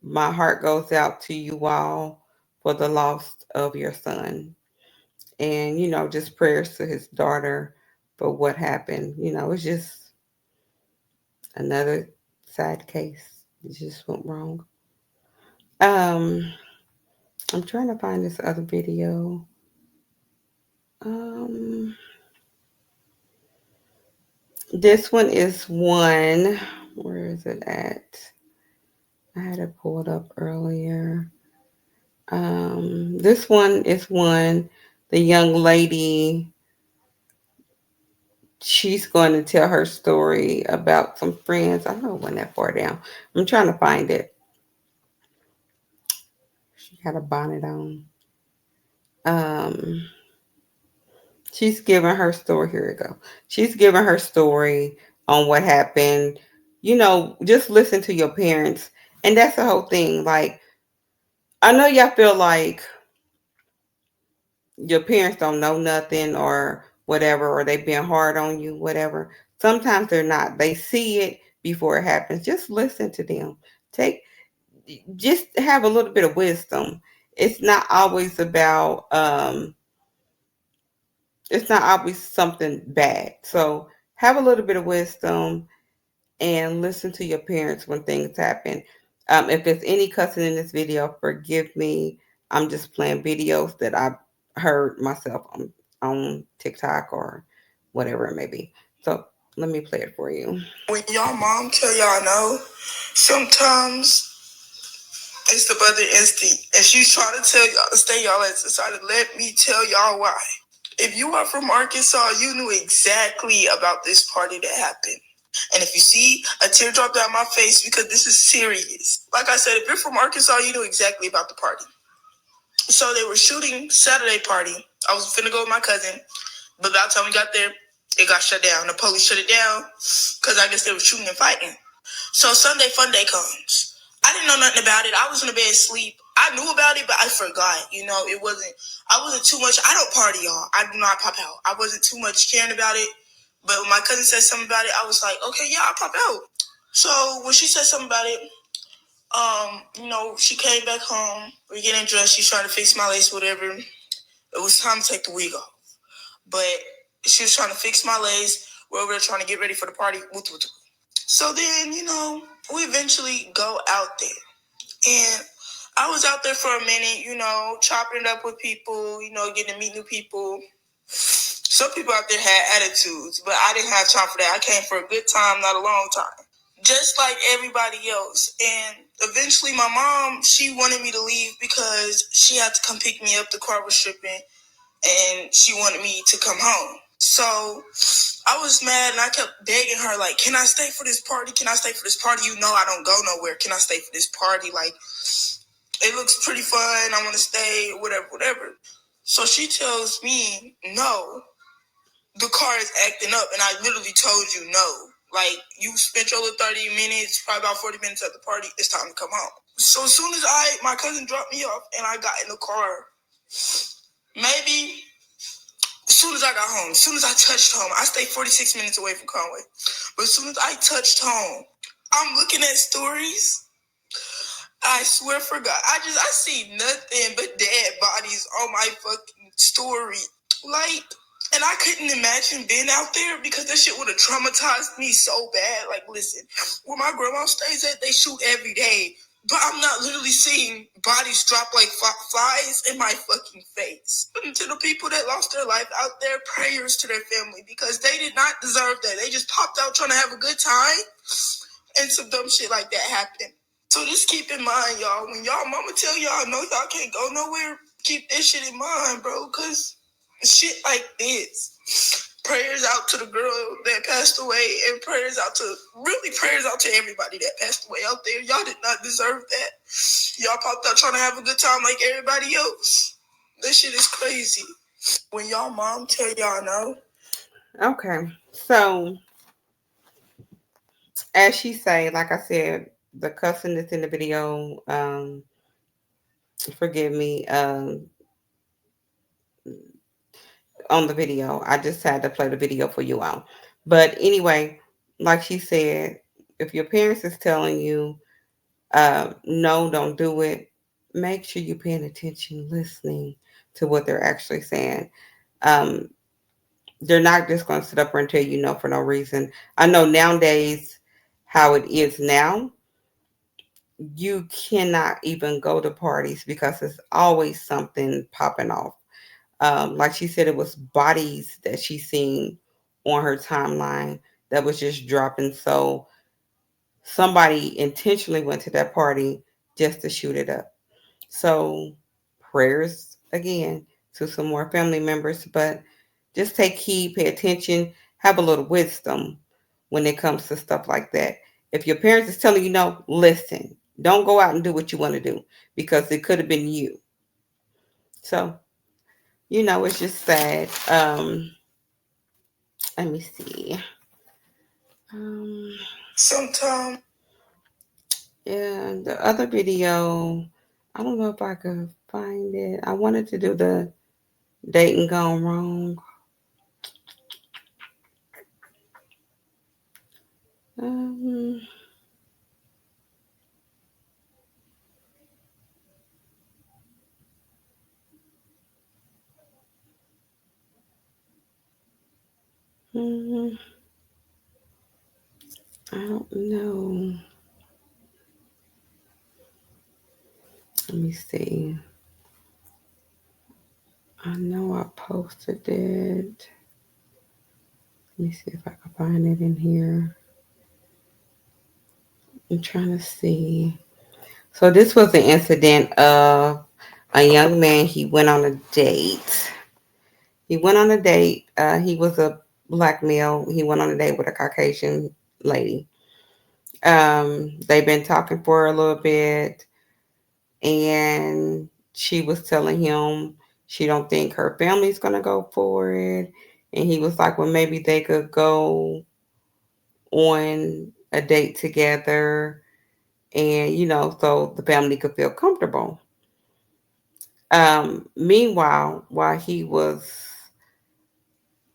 My heart goes out to you all for the loss of your son. And, just prayers to his daughter for what happened. It's just another sad case. It just went wrong. Um, I'm trying to find this other video. Um, this one is one. Where is it at? I had it pulled up earlier. This one is one. The young lady, she's going to tell her story about some friends. I know it went that far down. I'm trying to find it. She had a bonnet on. Um, she's giving her story. Here we go. She's giving her story on what happened. Just listen to your parents. And that's the whole thing. Like, I know y'all feel like your parents don't know nothing or whatever, or they've been hard on you, whatever. Sometimes they're not. They see it before it happens. Just listen to them. Take just have a little bit of wisdom. It's not always about it's not always something bad. So have a little bit of wisdom and listen to your parents when things happen. If there's any cussing in this video, forgive me. I'm just playing videos that I heard myself on TikTok or whatever it may be. So let me play it for you. When y'all mom tell y'all no, sometimes it's the mother instinct, and she's trying to tell y'all to stay y'all ass inside. Let me tell y'all why. If you are from Arkansas, you knew exactly about this party that happened. And if you see a teardrop down my face, because this is serious. Like I said, if you're from Arkansas, you knew exactly about the party. So they were shooting Saturday party. I was finna go with my cousin, but by the time we got there, it got shut down. The police shut it down because I guess they were shooting and fighting. So Sunday fun day comes. I didn't know nothing about it. I was in the bed asleep. I knew about it, but I forgot. I wasn't too much. I don't party, y'all. I do not pop out. I wasn't too much caring about it. But when my cousin said something about it, I was like, okay, yeah, I'll pop out. So when she said something about it, she came back home. We're getting dressed. She's trying to fix my lace, whatever. It was time to take the wig off. But she was trying to fix my lace. We're over there trying to get ready for the party. So then, we eventually go out there. And I was out there for a minute, chopping it up with people, getting to meet new people. Some people out there had attitudes, but I didn't have time for that. I came for a good time, not a long time. Just like everybody else. And eventually my mom, she wanted me to leave because she had to come pick me up. The car was stripping and she wanted me to come home. So I was mad and I kept begging her, like, can I stay for this party? Can I stay for this party? I don't go nowhere. Can I stay for this party? Like, it looks pretty fun. I want to stay, whatever. So she tells me, no, the car is acting up. And I literally told you no. Like, you spent your little 30 minutes, probably about 40 minutes at the party. It's time to come home. So as soon as my cousin dropped me off and I got in the car, maybe as soon as I got home, as soon as I touched home, I stayed 46 minutes away from Conway. But as soon as I touched home, I'm looking at stories. I swear for God, I see nothing but dead bodies on my fucking story. Like, and I couldn't imagine being out there because that shit would have traumatized me so bad. Like, listen, where my grandma stays at, they shoot every day. But I'm not literally seeing bodies drop like flies in my fucking face. And to the people that lost their life out there, prayers to their family because they did not deserve that. They just popped out trying to have a good time and some dumb shit like that happened. So just keep in mind, y'all, when y'all mama tell y'all no, y'all can't go nowhere, keep that shit in mind, bro, because shit like this. Prayers out to the girl that passed away and prayers out to everybody that passed away out there. Y'all did not deserve that. Y'all popped out trying to have a good time like everybody else. This shit is crazy. When y'all mom tell y'all no. Okay. So as she say, like I said, the cussing that's in the video, forgive me, on the video. I just had to play the video for you all. But anyway, like she said, if your parents is telling you, no, don't do it, make sure you're paying attention, listening to what they're actually saying. Um, they're not just going to sit up there and tell you no for no reason. I know nowadays how it is now. You cannot even go to parties because there's always something popping off. Like she said, it was bodies that she seen on her timeline that was just dropping. So somebody intentionally went to that party just to shoot it up. So prayers again to some more family members, but just take heed, pay attention, have a little wisdom when it comes to stuff like that. If your parents is telling you no, listen. Don't go out and do what you want to do because it could have been you. So, it's just sad. Let me see. Um, Sometimes. yeah, the other video. I don't know if I could find it. I wanted to do the dating gone wrong. Um, mm, I don't know. Let me see. I know I posted it. Let me see if I can find it in here. I'm trying to see. So this was an incident of a young man. He went on a date. He went on a date. He was a black male. He went on a date with a Caucasian lady. They've been talking for a little bit, and she was telling him she don't think her family's gonna go for it, and he was like, well, maybe they could go on a date together, and so the family could feel comfortable. Meanwhile, while he was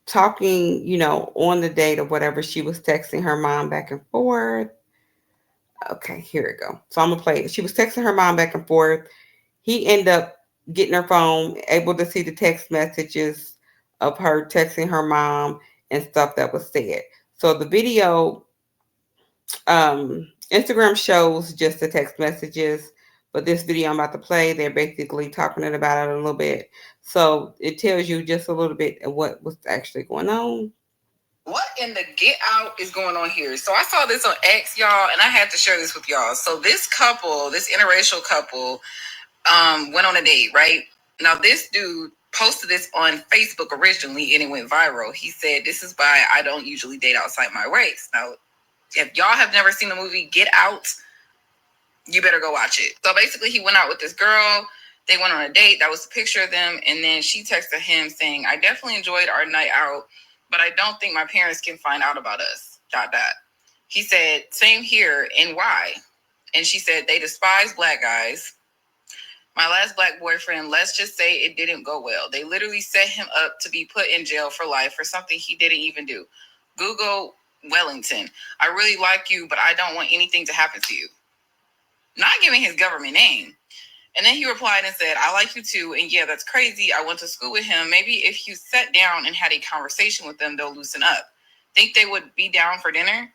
talking, on the date or whatever, she was texting her mom back and forth. Okay, here we go. So I'm gonna play it. She was texting her mom back and forth. He ended up getting her phone, able to see the text messages of her texting her mom and stuff that was said. So the video, Instagram shows just the text messages, but this video I'm about to play, they're basically talking about it a little bit. So it tells you just a little bit of what was actually going on. What in the get out is going on here? So I saw this on X, y'all, and I had to share this with y'all. So this couple, this interracial couple, went on a date, right? Now this dude posted this on Facebook originally, and it went viral. He said, "This is why I don't usually date outside my race." Now, if y'all have never seen the movie Get Out, you better go watch it. So basically, he went out with this girl. They went on a date. That was a picture of them. And then she texted him saying, "I definitely enjoyed our night out, but I don't think my parents can find out about us. ... He said, "Same here. And why?" And she said, "They despise black guys. My last black boyfriend, let's just say it didn't go well. They literally set him up to be put in jail for life for something he didn't even do. Google Wellington. I really like you, but I don't want anything to happen to you." Not giving his government name. And then he replied and said, "I like you too. And yeah, that's crazy. I went to school with him. Maybe if you sat down and had a conversation with them, they'll loosen up. Think they would be down for dinner?"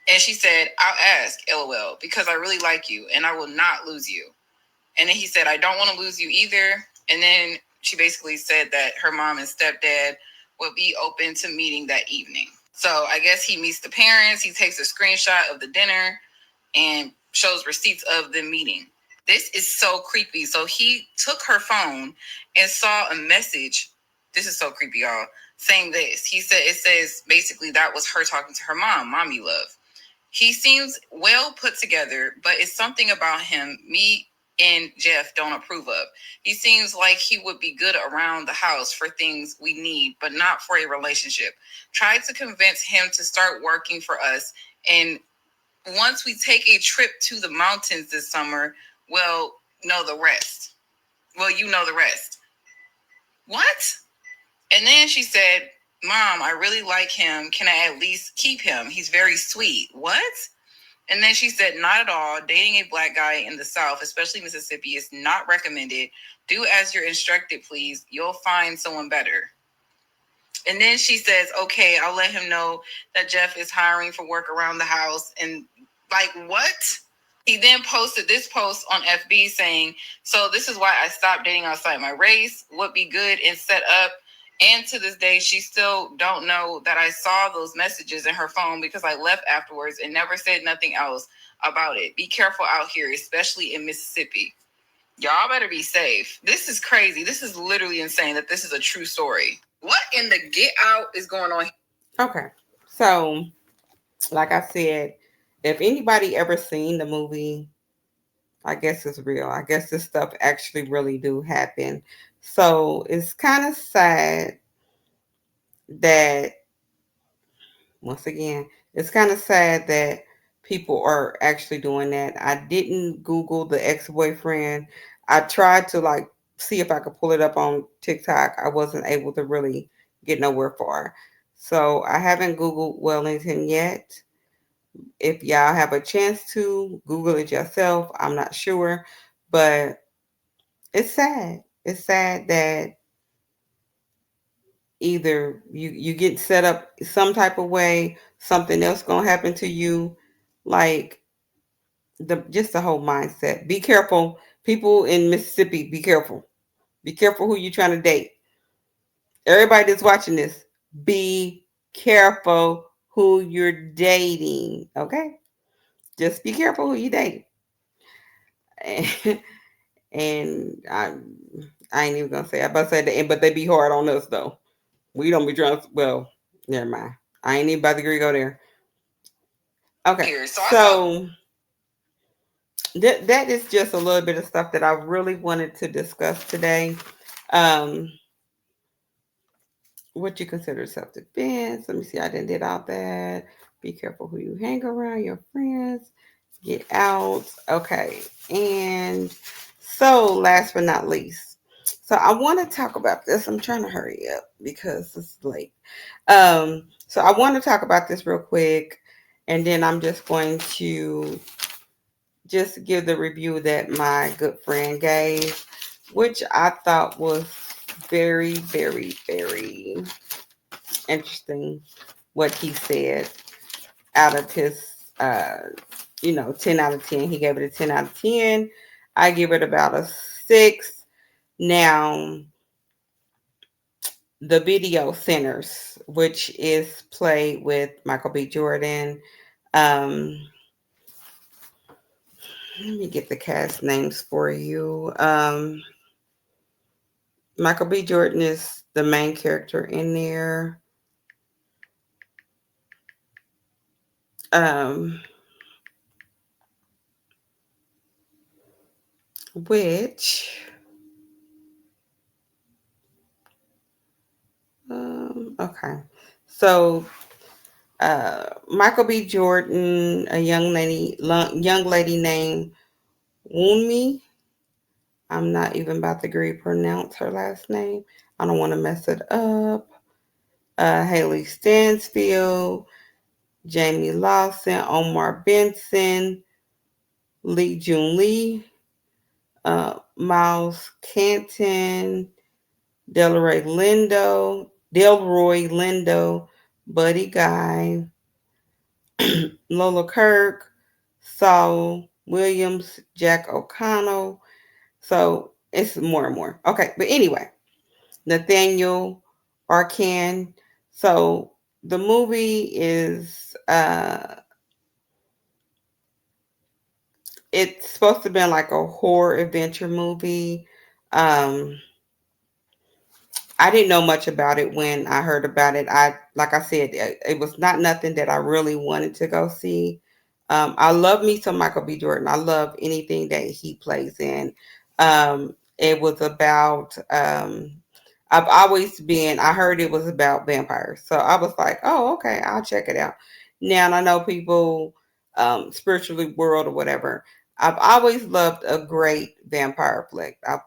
And she said, "I'll ask, LOL, because I really like you and I will not lose you." And then he said, "I don't want to lose you either." And then she basically said that her mom and stepdad would be open to meeting that evening. So I guess he meets the parents. He takes a screenshot of the dinner and shows receipts of the meeting. This is so creepy. So he took her phone and saw a message. This is so creepy, y'all. Saying this. He said, it says basically that was her talking to her mom, "Mommy love." He seems well put together, but it's something about him me and Jeff don't approve of. He seems like he would be good around the house for things we need, but not for a relationship. Tried to convince him to start working for us, and once we take a trip to the mountains this summer, well, know the rest. Well, you know the rest. What? And then she said, "Mom, I really like him. Can I at least keep him? He's very sweet." What? And then she said, "Not at all. Dating a black guy in the South, especially Mississippi, is not recommended. Do as you're instructed, please. You'll find someone better." And then she says, "Okay, I'll let him know that Jeff is hiring for work around the house." And like, what? He then posted this post on FB saying, "So this is why I stopped dating outside my race. Would be good and set up." And to this day, she still don't know that I saw those messages in her phone because I left afterwards and never said nothing else about it. Be careful out here, especially in Mississippi. Y'all better be safe. This is crazy. This is literally insane that this is a true story. What in the get out is going on? Okay. So, like I said, if anybody ever seen the movie, I guess it's real. I guess this stuff actually really do happen. So it's kind of sad that, once again, it's kind of sad that people are actually doing that. I didn't Google the ex boyfriend. I tried to like see if I could pull it up on TikTok. I wasn't able to really get nowhere far. So I haven't Googled Wellington yet. If y'all have a chance to Google it yourself, I'm not sure, but it's sad. It's sad that either you get set up some type of way, something else gonna happen to you, like the just the whole mindset. Be careful, people in Mississippi. Be careful. Be careful who you trying to date. Everybody that's watching this, be careful who you're dating. Okay, just be careful who you dating. And I ain't even gonna say. I about to say the end, but they be hard on us though. We don't be drunk. Well, never mind. I ain't even about to agree go there. Okay, so that is just a little bit of stuff that I really wanted to discuss today. Um, what you consider self defense? Let me see. I didn't did all that. Be careful who you hang around. Your friends. Get out. Okay, and so last but not least, so I want to talk about this. I'm trying to hurry up because it's late. So I want to talk about this real quick, and then I'm just going to just give the review that my good friend gave, which I thought was very, very, very interesting. What he said out of his, uh, 10 out of 10. He gave it a 10 out of 10. I give it about a 6. Now, the video centers, which is played with Michael B. Jordan. Um, Let me get the cast names for you. Michael B. Jordan is the main character in there. Um, which, okay. So, Michael B. Jordan, a young lady named Wunmi. I'm not even about to agree pronounce her last name. I don't want to mess it up. Haley Stansfield, Jamie Lawson, Omar Benson, Lee Jun Lee, Miles Canton, Delroy Lindo, Buddy Guy, Lola Kirk, Saul Williams, Jack O'Connell. So it's more and more. Okay, but anyway, Nathaniel Arcan. So the movie is it's supposed to be like a horror adventure movie. Um I didn't know much about it when I heard about it. Like I said, it was not nothing that I really wanted to go see. I love me some Michael B. Jordan. I love anything that he plays in. It was about. I've always been. I heard it was about vampires, so I was like, "Oh, okay, I'll check it out." Now I know people, spiritually world or whatever. I've always loved a great vampire flick. I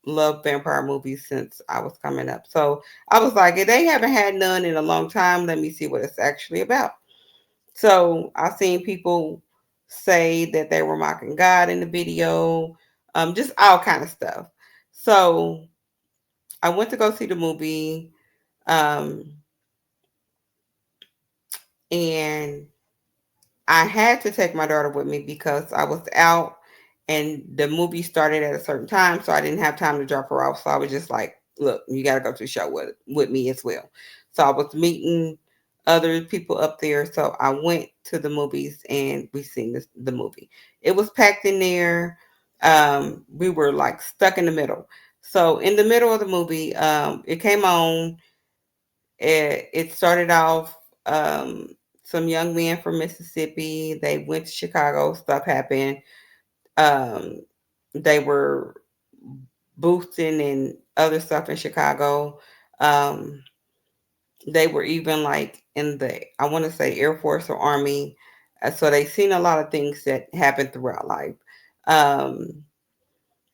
loved vampire movies since I was coming up. So I was like, if they haven't had none in a long time, let me see what it's actually about. So I've seen people say that they were mocking God in the video, just all kind of stuff. So I went to go see the movie, um, and I had to take my daughter with me because I was out and the movie started at a certain time, so I didn't have time to drop her off. So I was just like, "Look, you got to go to the show with me as well." So I was meeting other people up there, so I went to the movies and we seen the movie. It was packed in there. We were like stuck in the middle. So in the middle of the movie, it came on. It started off. Some young men from Mississippi. They went to Chicago. Stuff happened. Um, they were boosting and other stuff in Chicago. Um, they were even like in the, I want to say, Air Force or Army. So they seen a lot of things that happened throughout life. Um,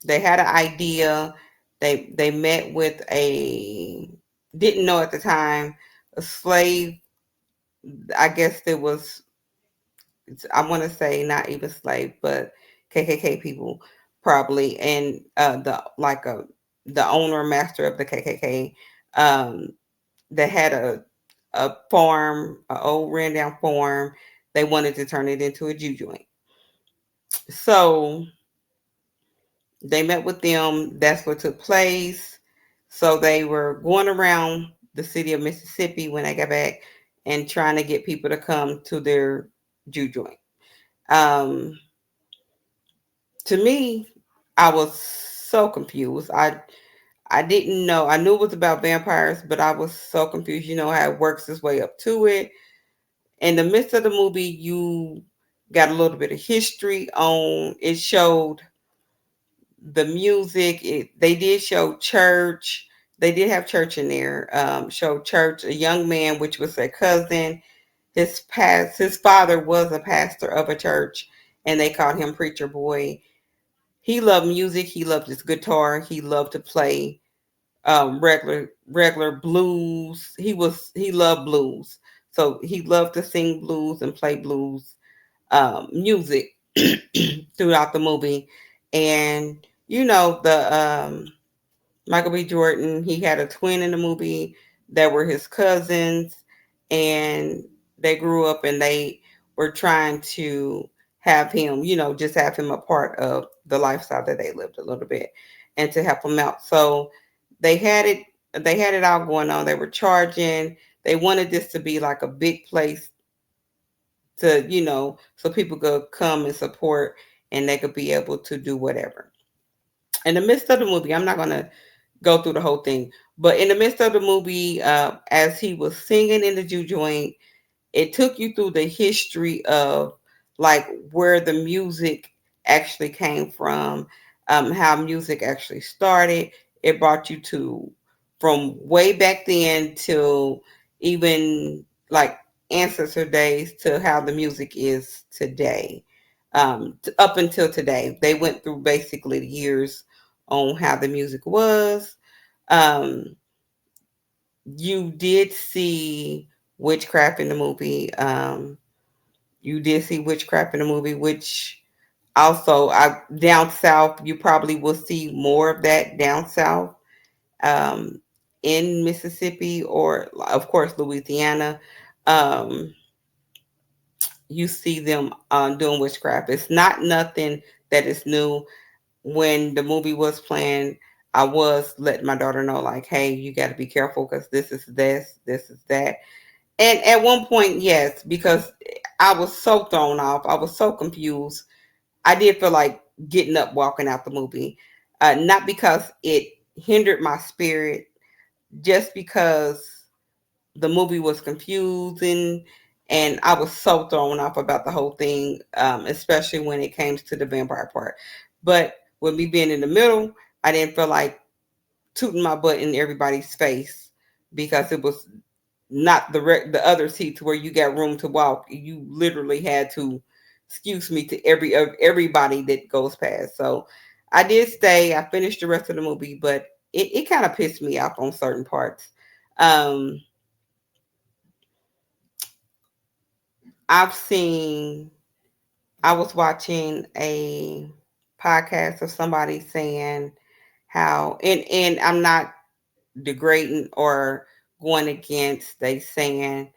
They had an idea. They met with a, didn't know at the time, a slave. I guess there was, I want to say not even slave, but KKK people probably, and the owner master of the KKK, um, that had a farm, an old ran down farm. They wanted to turn it into a Jew joint. So they met with them. That's what took place. So they were going around the city of Mississippi when they got back and trying to get people to come to their Jew joint. Um, to me, I was so confused. I didn't know. I knew it was about vampires, but I was so confused. You know how it works its way up to it. In the midst of the movie, you got a little bit of history on. It showed the music. They did show church. They did have church in there. Showed church. A young man, which was their cousin. His father was a pastor of a church, and they called him Preacher Boy. He loved music. He loved his guitar. He loved to play regular blues. He loved blues, so he loved to sing blues and play blues music throughout the movie. And the Michael B. Jordan, he had a twin in the movie that were his cousins, and they grew up and they were trying to have him, just have him a part of the lifestyle that they lived a little bit and to help him out. So they had it they had it all going on. They were charging. They wanted this to be like a big place to, so people could come and support and they could be able to do whatever. In the midst of the movie, I'm not going to go through the whole thing, but in the midst of the movie, as he was singing in the Jew joint, it took you through the history of like where the music actually came from, how music actually started. It brought you to from way back then till even like ancestor days to how the music is today. Up until today, they went through basically the years on how the music was. Um, you did see witchcraft in the movie. You did see witchcraft in the movie, which also I down south you probably will see more of that down south, um, in Mississippi or of course Louisiana. Um, you see them doing witchcraft. It's not nothing that is new. When the movie was playing, I was letting my daughter know, like, hey, you got to be careful because this is that. And at one point, yes, because I was so thrown off, I was so confused. I did feel like getting up, walking out the movie, not because it hindered my spirit, just because the movie was confusing, and I was so thrown off about the whole thing, especially when it came to the vampire part. But with me being in the middle, I didn't feel like tooting my butt in everybody's face because it was not the other seats where you got room to walk. You literally had to excuse me to everybody that goes past. So I did stay. I finished the rest of the movie, but it kind of pissed me off on certain parts. Um, I've seen. I was watching a podcast of somebody saying how, and I'm not degrading or going against. They saying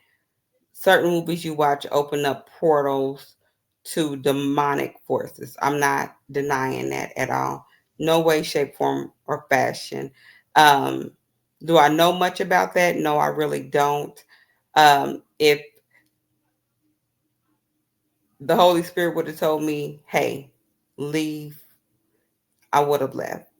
certain movies you watch open up portals to demonic forces. I'm not denying that at all. No way, shape, form, or fashion. Um, do I know much about that? No, I really don't. If the Holy Spirit would have told me, hey, leave, I would have left.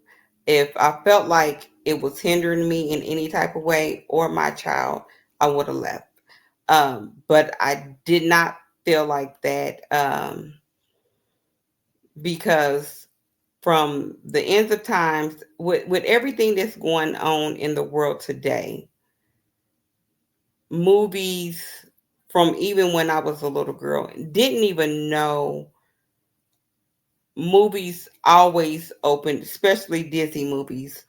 If I felt like it was hindering me in any type of way or my child, I would have left. But I did not feel like that, because from the ends of times, with everything that's going on in the world today, movies from even when I was a little girl didn't even know movies always open, especially Disney movies,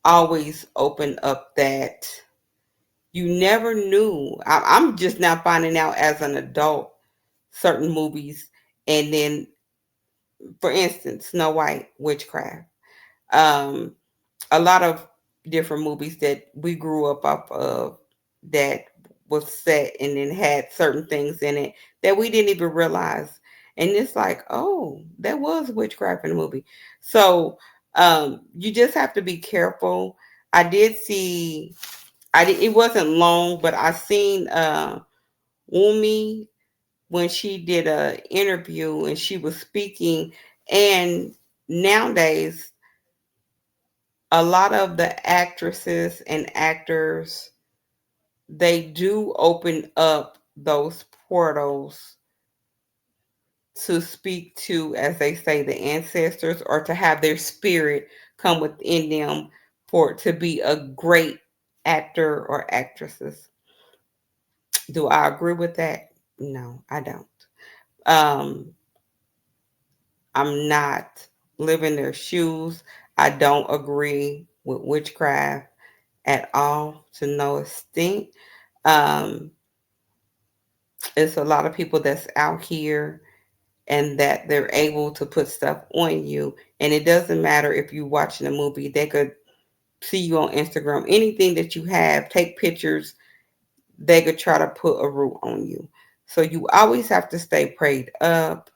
always open up that you never knew. I'm just now finding out as an adult certain movies, and then, for instance, Snow White, witchcraft. Um, a lot of different movies that we grew up off of that was set and then had certain things in it that we didn't even realize. And it's like, oh, that was witchcraft in the movie. So you just have to be careful. I did see, it wasn't long, but I seen Wumi when she did a interview and she was speaking. And nowadays, a lot of the actresses and actors, they do open up those portals to speak to, as they say, the ancestors, or to have their spirit come within them for to be a great actor or actresses. Do I agree with that? No, I don't. um I'm not living their shoes. I don't agree with witchcraft at all, to no extent. Um, it's a lot of people that's out here and that they're able to put stuff on you. And it doesn't matter if you're watching a movie, they could see you on Instagram. Anything that you have, take pictures, they could try to put a root on you. So you always have to stay prayed up,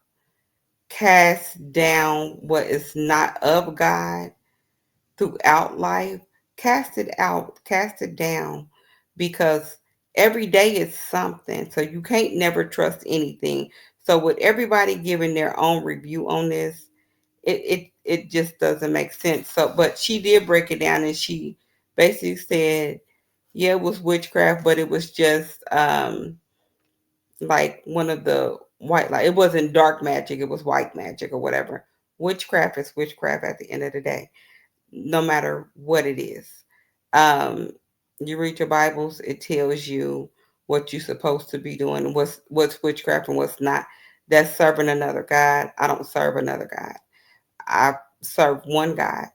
cast down what is not of God throughout life. Cast it out, cast it down, because every day is something. So you can't never trust anything. So with everybody giving their own review on this, it just doesn't make sense. So, but she did break it down, and she basically said, yeah, it was witchcraft, but it was just like one of the white, like it wasn't dark magic, it was white magic or whatever. Witchcraft is witchcraft at the end of the day, no matter what it is. Um, you read your Bibles, it tells you what you're supposed to be doing, what's witchcraft and what's not. That's serving another God. I don't serve another God. I serve one God.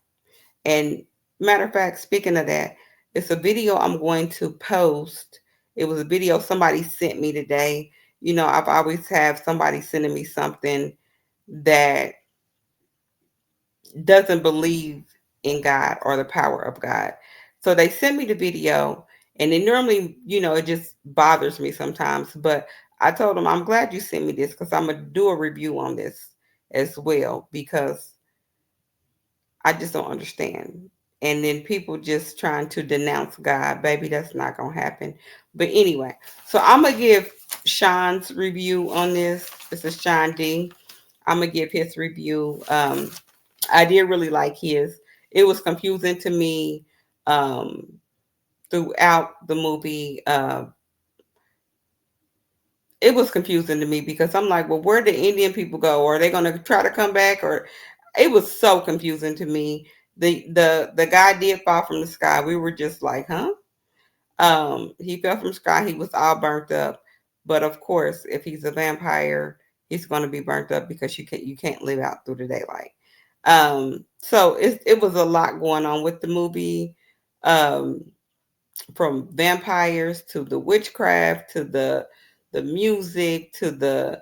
And matter of fact, speaking of that, it's a video I'm going to post. It was a video somebody sent me today. You know, I've always have somebody sending me something that doesn't believe in God or the power of God. So they sent me the video, and it normally, it just bothers me sometimes. But I told them, I'm glad you sent me this, because I'm going to do a review on this as well, because I just don't understand. And then people just trying to denounce God. Baby, that's not going to happen. But anyway, so I'm going to give Sean's review on this. This is Sean D. I'm going to give his review. I did really like his. It was confusing to me throughout the movie. It was confusing to me because I'm like, well, where did Indian people go? Are they going to try to come back? Or it was so confusing to me. The guy did fall from the sky. We were just like, huh? He fell from the sky. He was all burnt up. But of course, if he's a vampire, he's going to be burnt up, because you can't live out through the daylight. So it was a lot going on with the movie, um, from vampires to the witchcraft to the music to the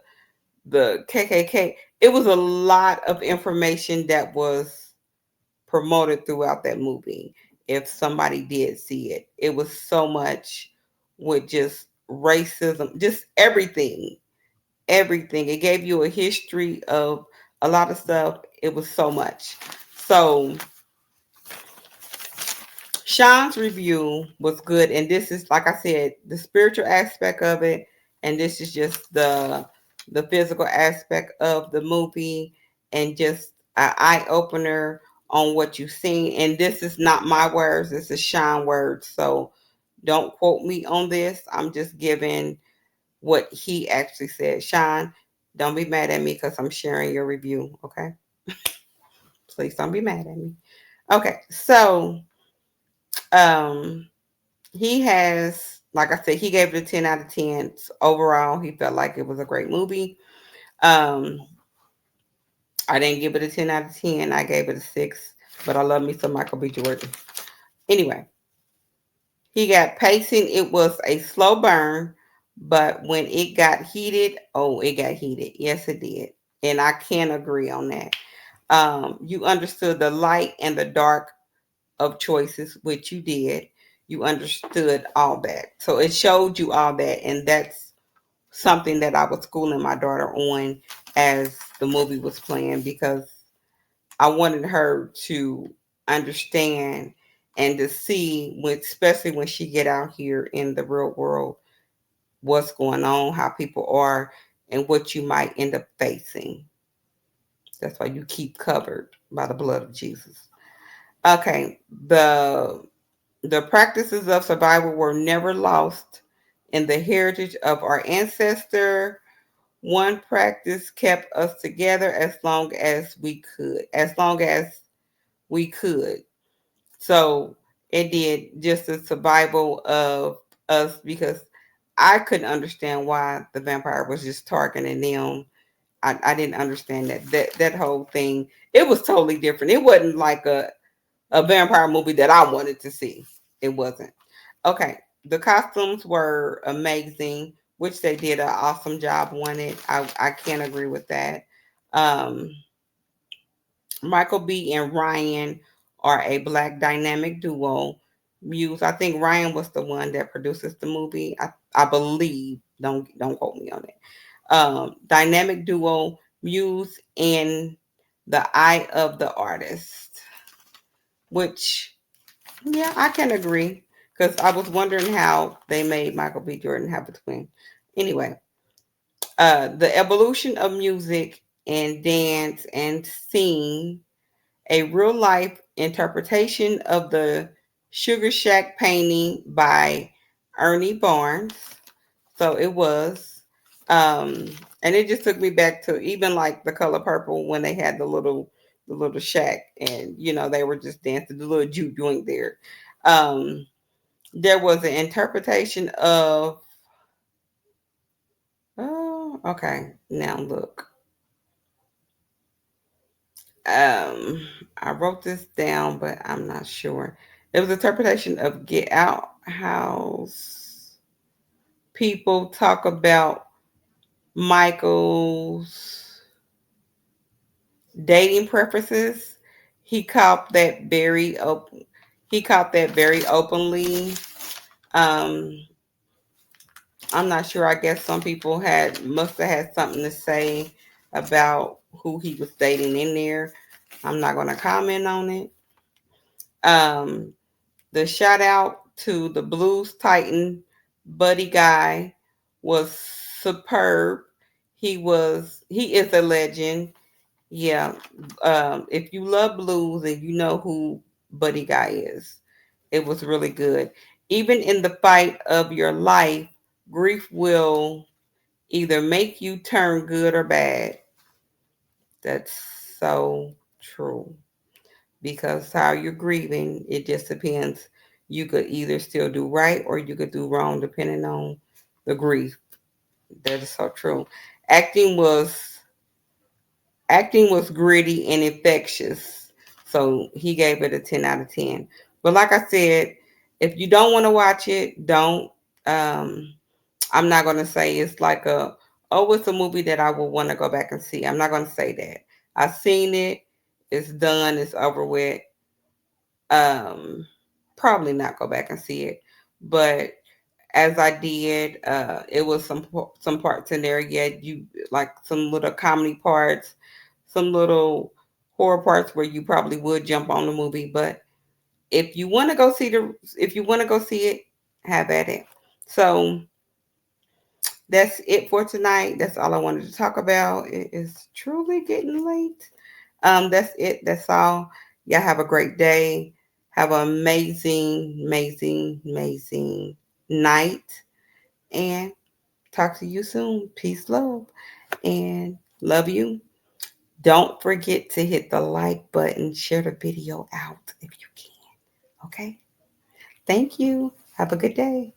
KKK. It was a lot of information that was promoted throughout that movie. If somebody did see it, it was so much with just racism, just everything, everything. It gave you a history of a lot of stuff. It was so much. So Sean's review was good, and this is, like I said, the spiritual aspect of it, and this is just the physical aspect of the movie, and just an eye opener on what you've seen. And this is not my words; this is Sean words. So don't quote me on this. I'm just giving what he actually said. Sean, don't be mad at me because I'm sharing your review. Okay, please don't be mad at me. Okay, so um he has, like I said, he gave it a 10 out of 10. Overall, he felt like it was a great movie. Um, I didn't give it a 10 out of 10. I gave it a 6. But I love me some Michael B. Jordan. Anyway, he got pacing. It was a slow burn, but when it got heated, oh, it got heated. Yes, it did. And I can agree on that. You understood the light and the dark of choices, which you did. You understood all that. So it showed you all that. And that's something that I was schooling my daughter on as the movie was playing because I wanted her to understand and to see, especially when she get out here in the real world, what's going on, how people are, and what you might end up facing. That's why you keep covered by the blood of Jesus. Okay, the practices of survival were never lost in the heritage of our ancestor. One practice kept us together as long as we could. As long as we could. So it did just the survival of us because I couldn't understand why the vampire was just targeting them. I didn't understand that whole thing. It was totally different. It wasn't like a vampire movie that I wanted to see. It wasn't. Okay. The costumes were amazing, which they did an awesome job on it. I can't agree with that. Um, Michael B. and Ryan are a black dynamic duo. Muse, I think Ryan was the one that produces the movie. I believe. Don't quote me on it. Dynamic duo, Muse and the eye of the artist. Which, yeah, I can agree. Because I was wondering how they made Michael B. Jordan have a twin. Anyway, the evolution of music and dance and scene, a real life interpretation of the Sugar Shack painting by Ernie Barnes. So it was. Um, and it just took me back to even like the color purple when they had the little shack and they were just dancing the little juke joint there. Um, there was an interpretation of oh okay now look I wrote this down, but I'm not sure. It was interpretation of Get Out House. People talk about Michael's dating preferences. He caught that very open. He caught that very openly. Um, I'm not sure. I guess some people must have had something to say about who he was dating in there. I'm not going to comment on it. Um, The shout out to the Blues Titan Buddy Guy was superb. He is a legend. Yeah. If you love blues and you know who Buddy Guy is, it was really good. Even in the fight of your life, grief will either make you turn good or bad. That's so true. Because how you're grieving, it just depends. You could either still do right or you could do wrong depending on the grief. That is so true. Acting was acting was gritty and infectious. So he gave it a 10 out of 10. But like I said, if you don't want to watch it, don't. Um, I'm not going to say it's like it's a movie that I will want to go back and see. I'm not going to say that. I've seen it. It's done. It's over with. um Probably not go back and see it, but as I did, it was some parts in there. Yeah, you like some little comedy parts, some little horror parts where you probably would jump on the movie. But if you want to go see it, have at it. So that's it for tonight. That's all I wanted to talk about. It is truly getting late. That's it. That's all. Y'all have a great day. Have an amazing, amazing, amazing night. And talk to you soon. Peace, love, and love you. Don't forget to hit the like button. Share the video out if you can. Okay. Thank you. Have a good day.